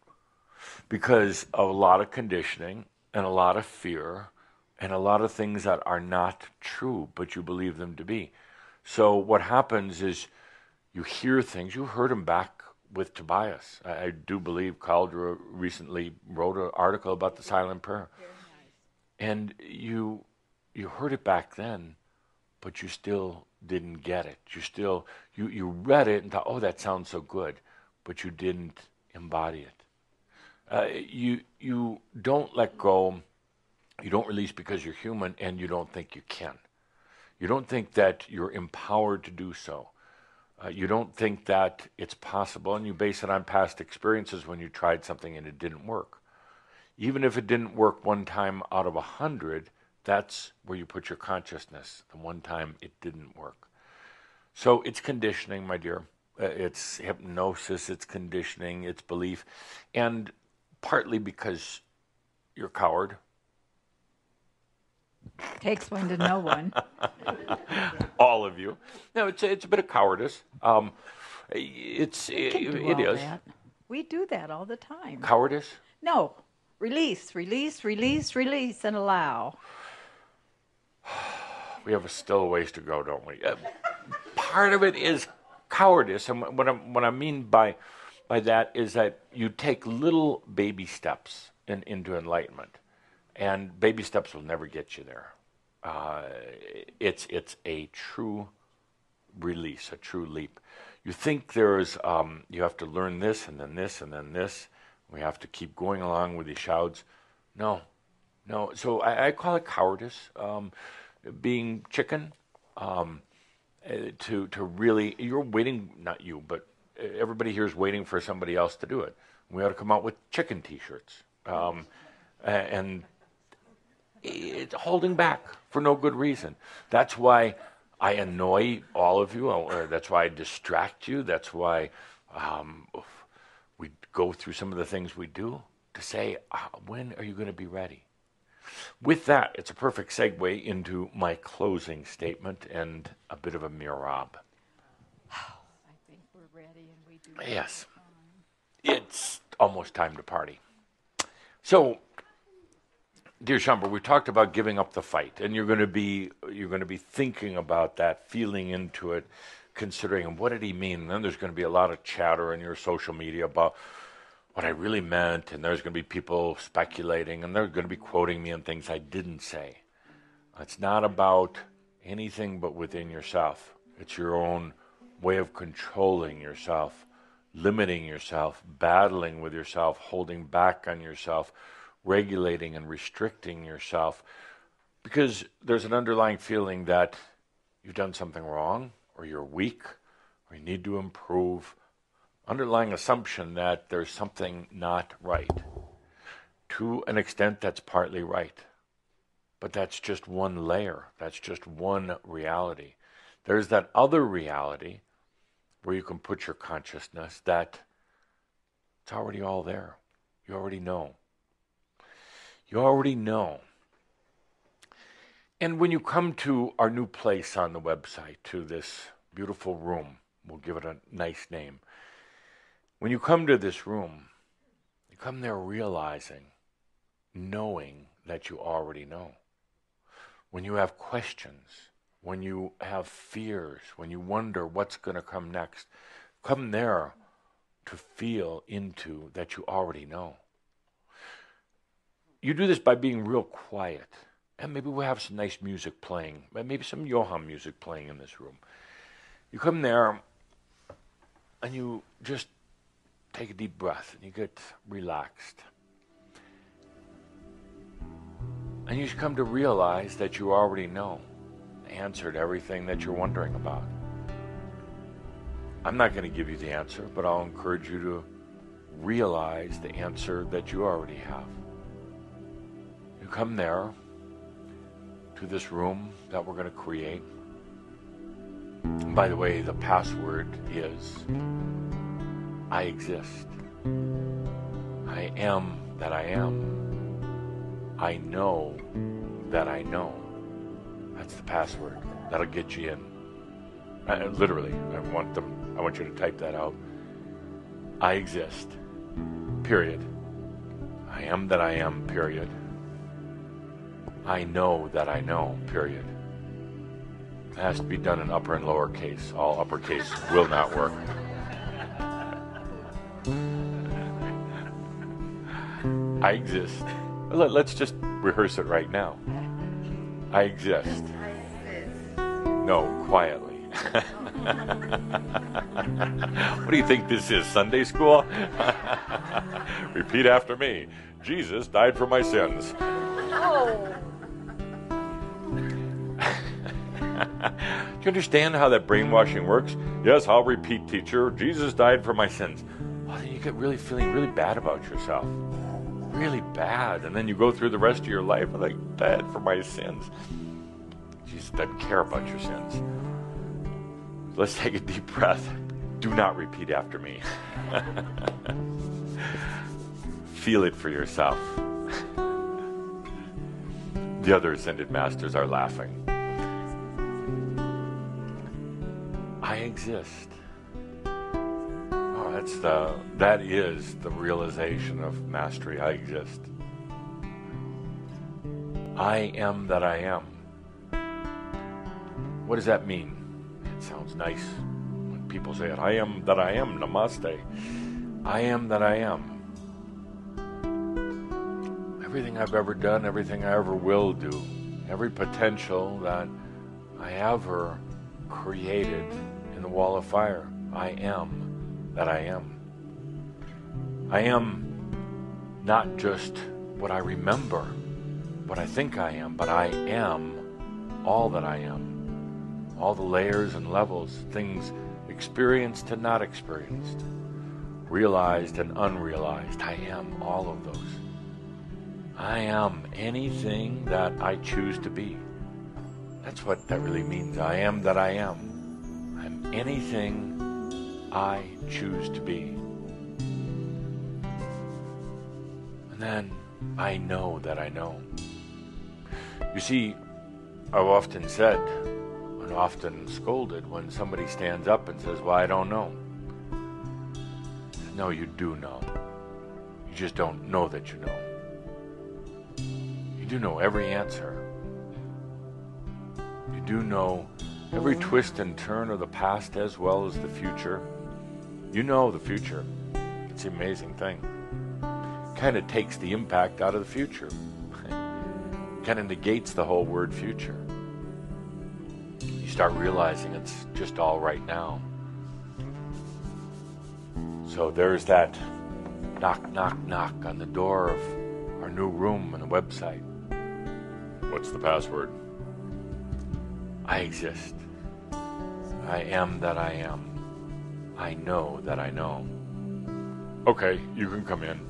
Because of a lot of conditioning and a lot of fear and a lot of things that are not true, but you believe them to be. So what happens is you hear things. You heard them back with Tobias. I do believe Caldra recently wrote an article about the silent prayer. Very nice. And you heard it back then, but you still didn't get it. You read it and thought, oh, that sounds so good, but you didn't embody it. You don't let go. You don't release because you're human, and you don't think you can. You don't think that you're empowered to do so. You don't think that it's possible, and you base it on past experiences when you tried something and it didn't work. Even if it didn't work one time out of 100, that's where you put your consciousness, the one time it didn't work. So it's conditioning, my dear. It's hypnosis, it's conditioning, it's belief, and partly because you're a coward. Takes one to know one. All of you. No, it's a bit of cowardice. It is. That. We do that all the time. Cowardice? No. Release, release, release, release, and allow. We have still a ways to go, don't we? Part of it is cowardice, and what I mean by that is that you take little baby steps into enlightenment, and baby steps will never get you there. It's a true release, a true leap. You think there's you have to learn this and then this and then this. We have to keep going along with these shouds. No. So I call it cowardice, being chicken. To really, you're waiting, not you, but everybody here is waiting for somebody else to do it. We ought to come out with chicken T-shirts, and it's holding back for no good reason. That's why I annoy all of you, or that's why I distract you. That's why we go through some of the things we do to say, when are you going to be ready? With that, it's a perfect segue into my closing statement and a bit of a mirab. I think we're ready, and we do. Yes, it's almost time to party. So, dear Shambhala, we talked about giving up the fight, and you're going to be thinking about that, feeling into it, considering what did he mean. And then there's going to be a lot of chatter in your social media about what I really meant, and there's going to be people speculating, and they're going to be quoting me on things I didn't say. It's not about anything but within yourself. It's your own way of controlling yourself, limiting yourself, battling with yourself, holding back on yourself, regulating and restricting yourself, because there's an underlying feeling that you've done something wrong, or you're weak, or you need to improve. Underlying assumption that there's something not right. To an extent, that's partly right. But that's just one layer. That's just one reality. There's that other reality where you can put your consciousness that it's already all there. You already know. You already know. And when you come to our new place on the website, to this beautiful room, we'll give it a nice name. When you come to this room, you come there realizing, knowing that you already know. When you have questions, when you have fears, when you wonder what's going to come next, come there to feel into that you already know. You do this by being real quiet. And maybe we'll have some nice music playing, maybe some Johann music playing in this room. You come there and you just take a deep breath and you get relaxed. And you come to realize that you already know the answer to everything that you're wondering about. I'm not going to give you the answer, but I'll encourage you to realize the answer that you already have. You come there to this room that we're going to create. By the way, the password is I exist. I am that I am. I know that I know. That's the password. That'll get you in. Literally, I want you to type that out. I exist. Period. I am that I am. Period. I know that I know. Period. It has to be done in upper and lower case. All uppercase will not work. I exist. Let's just rehearse it right now. I exist. No, quietly. What do you think this is, Sunday school? Repeat after me. Jesus died for my sins. Oh. Do you understand how that brainwashing works? Yes, I'll repeat, teacher. Jesus died for my sins. Oh, then you get really feeling really bad about yourself. Really bad. And then you go through the rest of your life like, died for my sins. Jesus doesn't care about your sins. Let's take a deep breath. Do not repeat after me. Feel it for yourself. The other ascended masters are laughing. I exist. Oh, that is the realization of mastery. I exist. I am that I am. What does that mean? It sounds nice when people say it. I am that I am. Namaste. I am that I am. Everything I've ever done, everything I ever will do, every potential that I ever created in the wall of fire. I am that I am. I am not just what I remember, what I think I am, but I am all that I am. All the layers and levels, things experienced and not experienced, realized and unrealized. I am all of those. I am anything that I choose to be. That's what that really means. I am that I am. I'm anything I choose to be. And then I know that I know. You see, I've often said and often scolded when somebody stands up and says, well, I don't know. No, you do know. You just don't know that you know. You do know every answer. You do know every twist and turn of the past as well as the future. You know the future. It's an amazing thing. Kind of takes the impact out of the future. Kind of negates the whole word future. You start realizing it's just all right now. So there's that knock, knock, knock on the door of our new room and the website. What's the password? I exist. I am that I am. I know that I know. Okay, you can come in.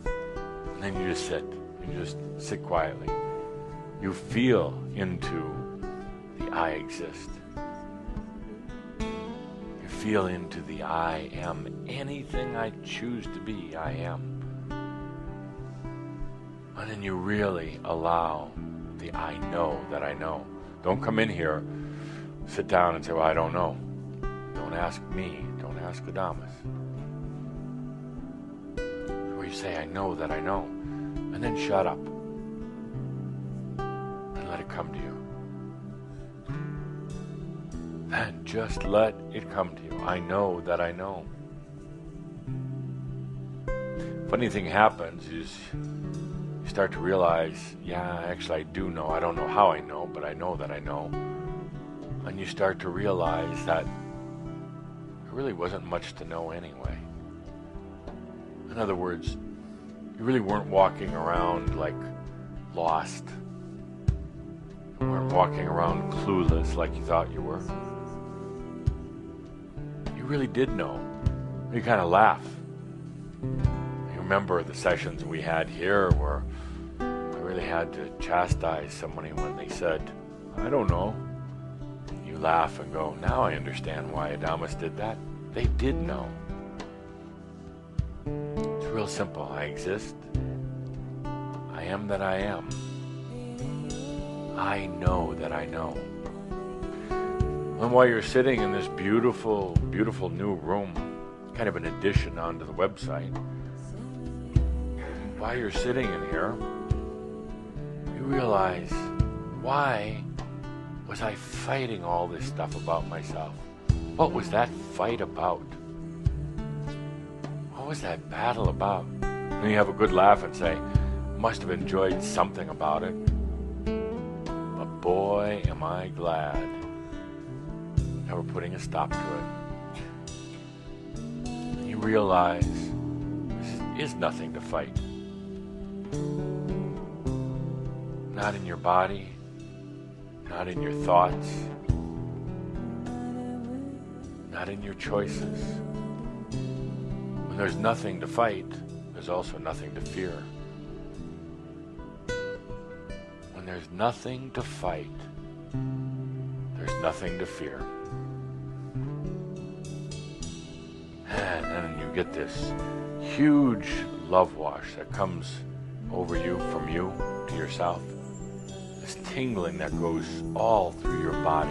And then you just sit. You just sit quietly. You feel into the I exist. You feel into the I am. Anything I choose to be, I am. And then you really allow the I know that I know. Don't come in here, sit down and say, well, I don't know. Don't ask me. Don't ask Adamus. Where you say, I know that I know. And then shut up. And let it come to you. Then just let it come to you. I know that I know. Funny thing happens is you start to realize, yeah, actually I do know. I don't know how I know, but I know that I know. And you start to realize that there really wasn't much to know anyway. In other words, you really weren't walking around like lost. You weren't walking around clueless like you thought you were. You really did know. You kind of laugh. You remember the sessions we had here where I really had to chastise somebody when they said, I don't know. laugh and go, now I understand why Adamus did that. They did know. It's real simple. I exist. I am that I am. I know that I know. And while you're sitting in this beautiful, beautiful new room, kind of an addition onto the website, while you're sitting in here, you realize, why was I fighting all this stuff about myself? What was that fight about? What was that battle about? And you have a good laugh and say, must have enjoyed something about it. But boy, am I glad that we're putting a stop to it. You realize this is nothing to fight. Not in your body, not in your thoughts, not in your choices. When there's nothing to fight, there's also nothing to fear. When there's nothing to fight, there's nothing to fear. And then you get this huge love wash that comes over you, from you to yourself. This tingling that goes all through your body.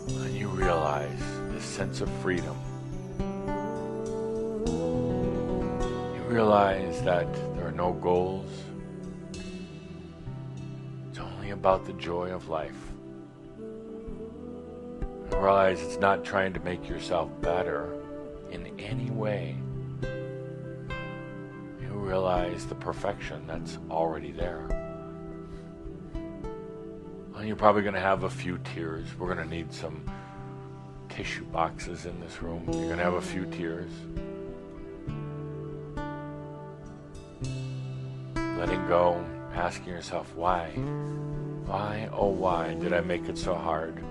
And you realize this sense of freedom. You realize that there are no goals. It's only about the joy of life. You realize it's not trying to make yourself better in any way. You realize the perfection that's already there. And you're probably going to have a few tears. We're going to need some tissue boxes in this room. You're going to have a few tears. Letting go, asking yourself, why? Why, oh why did I make it so hard?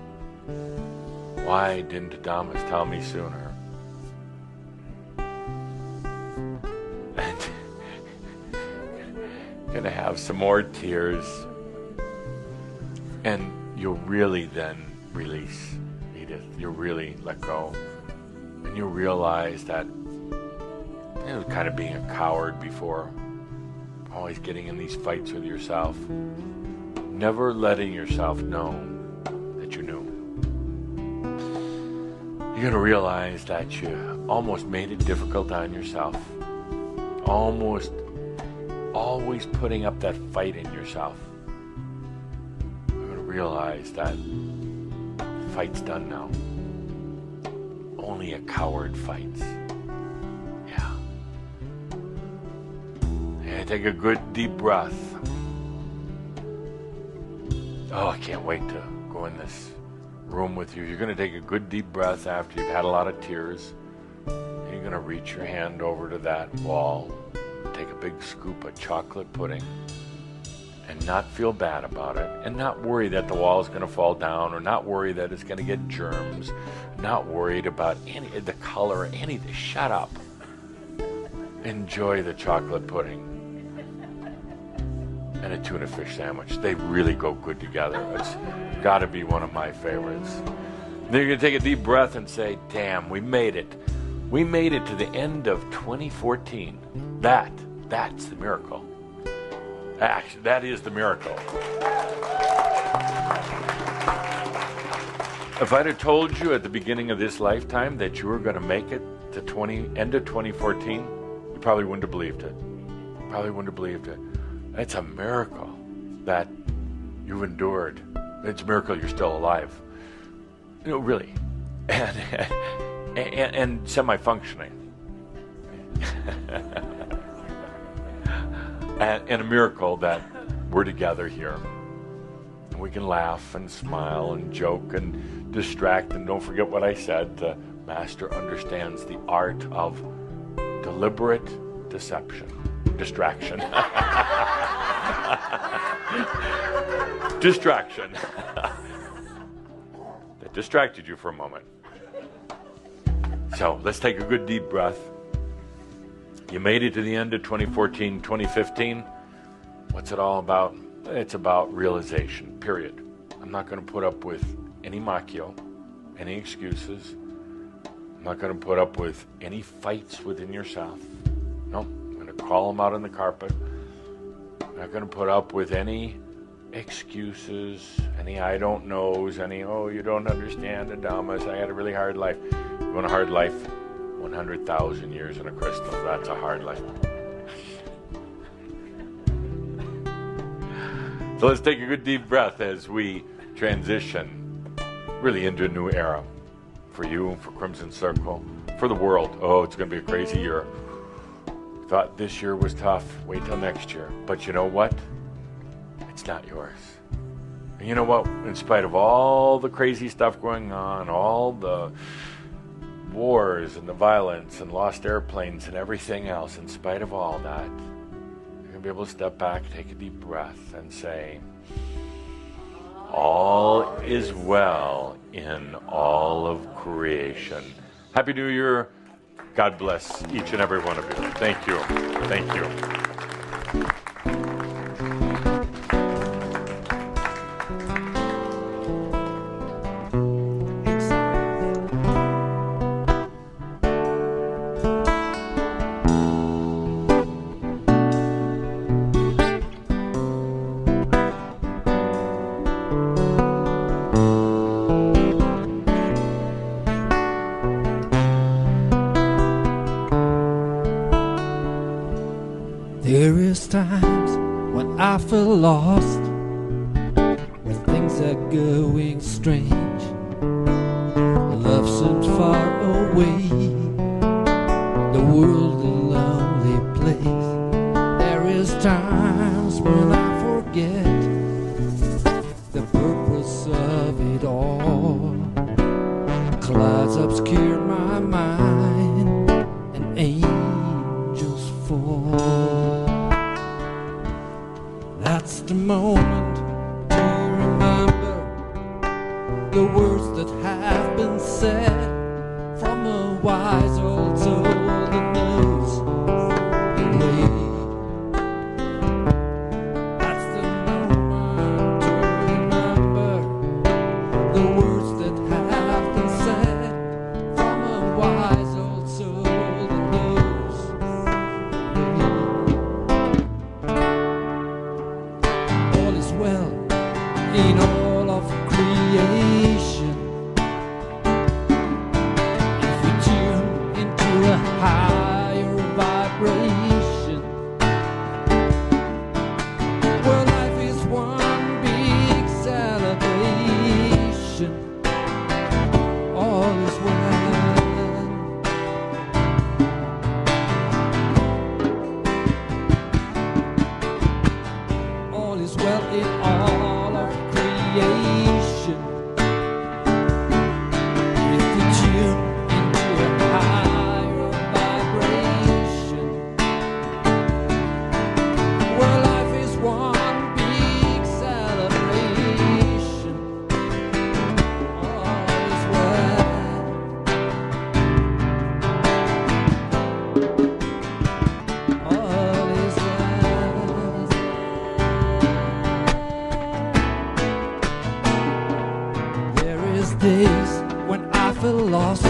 Why didn't Adamus tell me sooner? And gonna have some more tears, and you'll really then release, Edith. You'll really let go, and you'll realize that kind of being a coward before, always getting in these fights with yourself, never letting yourself know that you knew. You're going to realize that you almost made it difficult on yourself. Almost always putting up that fight in yourself. You're going to realize that the fight's done now. Only a coward fights. Yeah. And take a good deep breath. Oh, I can't wait to go in this room with you. You're going to take a good deep breath after you've had a lot of tears. And you're going to reach your hand over to that wall, take a big scoop of chocolate pudding, and not feel bad about it, and not worry that the wall is going to fall down, or not worry that it's going to get germs, not worried about any the color, anything. Shut up. Enjoy the chocolate pudding and a tuna fish sandwich. They really go good together. It's got to be one of my favorites. Then you're going to take a deep breath and say, damn, we made it. We made it to the end of 2014. That's the miracle. Actually, that is the miracle. If I'd have told you at the beginning of this lifetime that you were going to make it to end of 2014, you probably wouldn't have believed it. Probably wouldn't have believed it. It's a miracle that you've endured. It's a miracle you're still alive. You know, really. And semi-functioning. and a miracle that we're together here. And we can laugh and smile and joke and distract. And don't forget what I said. The master understands the art of deliberate distraction. Distraction. That distracted you for a moment. So let's take a good deep breath. You made it to the end of 2014, 2015. What's it all about? It's about realization, period. I'm not going to put up with any macchio, any excuses. I'm not going to put up with any fights within yourself. No, I'm going to call them out on the carpet. I'm not going to put up with any excuses, any I don't knows, any, oh, you don't understand, Adamus, I had a really hard life. You want a hard life? 100,000 years in a crystal. That's a hard life. So let's take a good deep breath as we transition really into a new era. For you, for Crimson Circle, for the world. Oh, it's going to be a crazy year. Thought this year was tough. Wait till next year. But you know what? It's not yours. And you know what? In spite of all the crazy stuff going on, all the wars and the violence and lost airplanes and everything else, in spite of all that, you're going to be able to step back, take a deep breath, and say, all is well in all of creation. Happy New Year. God bless each and every one of you. Thank you. Thank you. There is times when I feel lost, when things are going strange. Love seems far away, the world a lonely place. There is times when I forget the purpose of it all. Clouds obscure my mind and angels fall. That's the moment to remember the words that have been said from a wise old soul that knows the way. That's the moment to remember the words that have been said from a wise old soul that knows the way. All is well in all of creation if we tune into a higher vibration, where life is one big celebration. All is well. All is well in all of creation if we tune into a higher vibration, where life is one big celebration. All is well. All is well. There is days when I feel lost,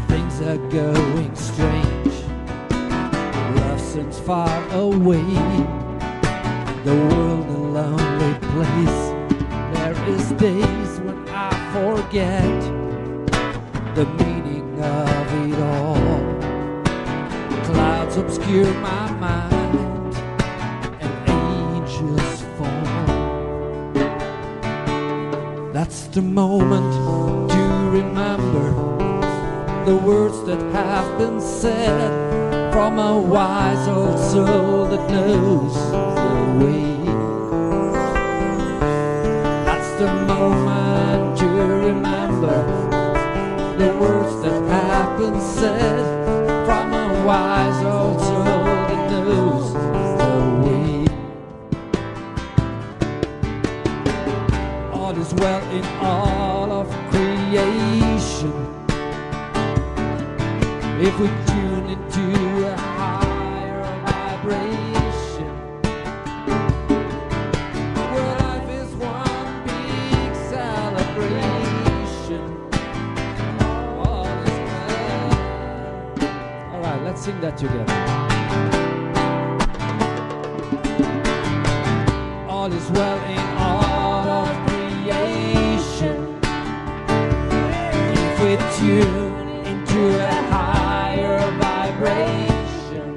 things are going strange. Love seems far away, the world a lonely place. There is days when I forget the meaning of it all. Clouds obscure my mind and angels fall. That's the moment to remember the words that have been said from a wise old soul that knows the way. That's the moment to remember the words that have been said from a wise old soul that knows the way. All is well in all of creation if we tune into a higher vibration, where life is one sing that together. All is well in all of creation. If we tune into a higher vibration,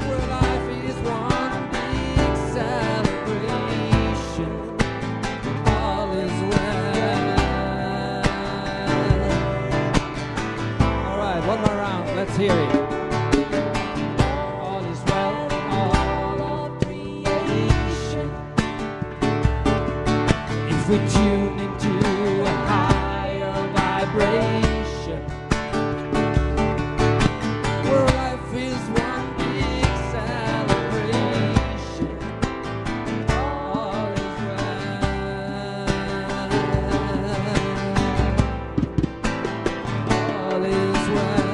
well, life is one big celebration. All is well. All right, one more round. Let's hear it. All is well in all of creation. If we tune into a higher vibration, well, life is one big celebration. All is well. All is well.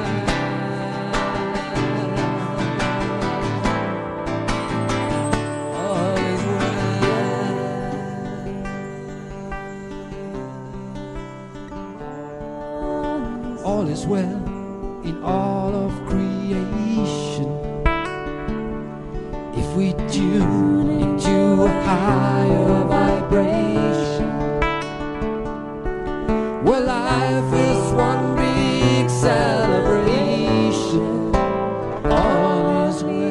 All is well. All is well in all of creation. If we tune into a higher vibration, well, life is one big celebration. All is well.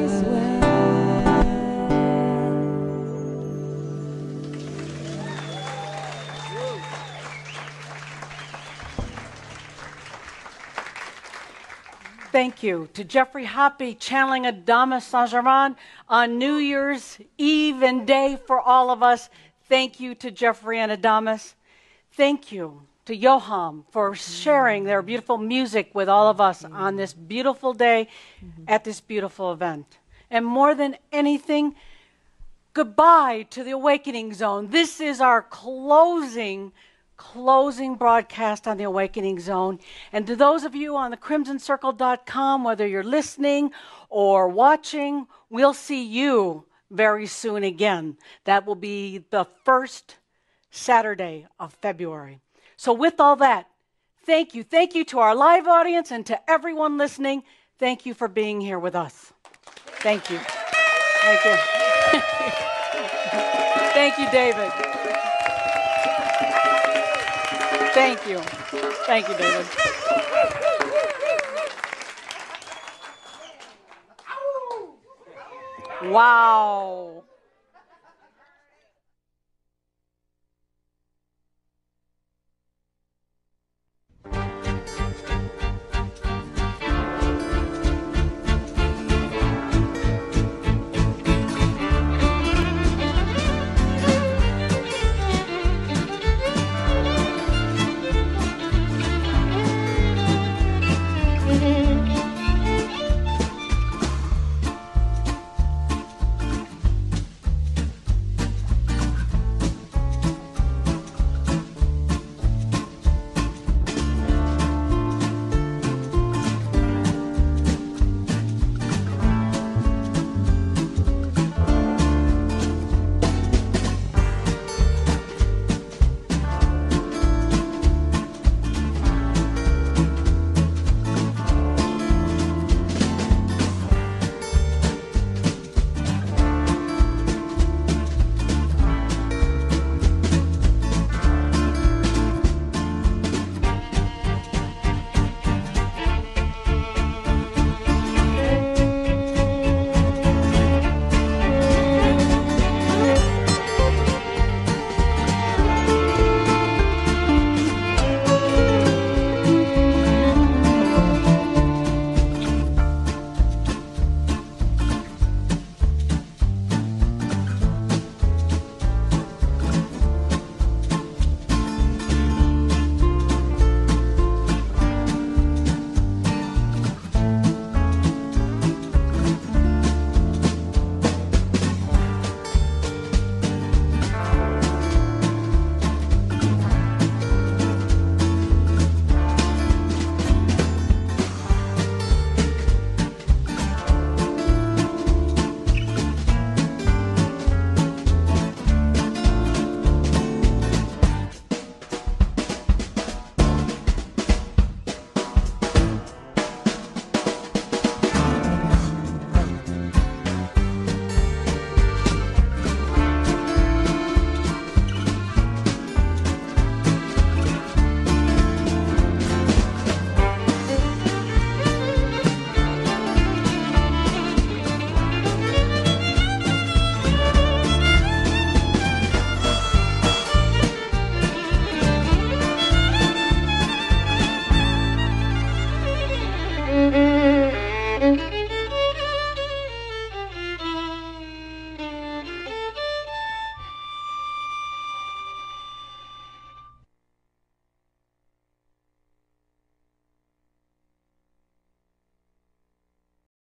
Thank you to Jeffrey Hoppe channeling Adamus Saint-Germain on New Year's Eve and day for all of us. Thank you to Jeffrey and Adamus. Thank you to Johan for sharing their beautiful music with all of us on this beautiful day at this beautiful event. And more than anything, goodbye to the Awakening Zone. This is our closing broadcast on the Awakening Zone. And to those of you on the crimsoncircle.com, whether you're listening or watching, we'll see you very soon again. That will be the first Saturday of February. So with all that, thank you. Thank you to our live audience and to everyone listening. Thank you for being here with us. Thank you. Thank you. Thank you, David. Thank you. Thank you, David. Wow.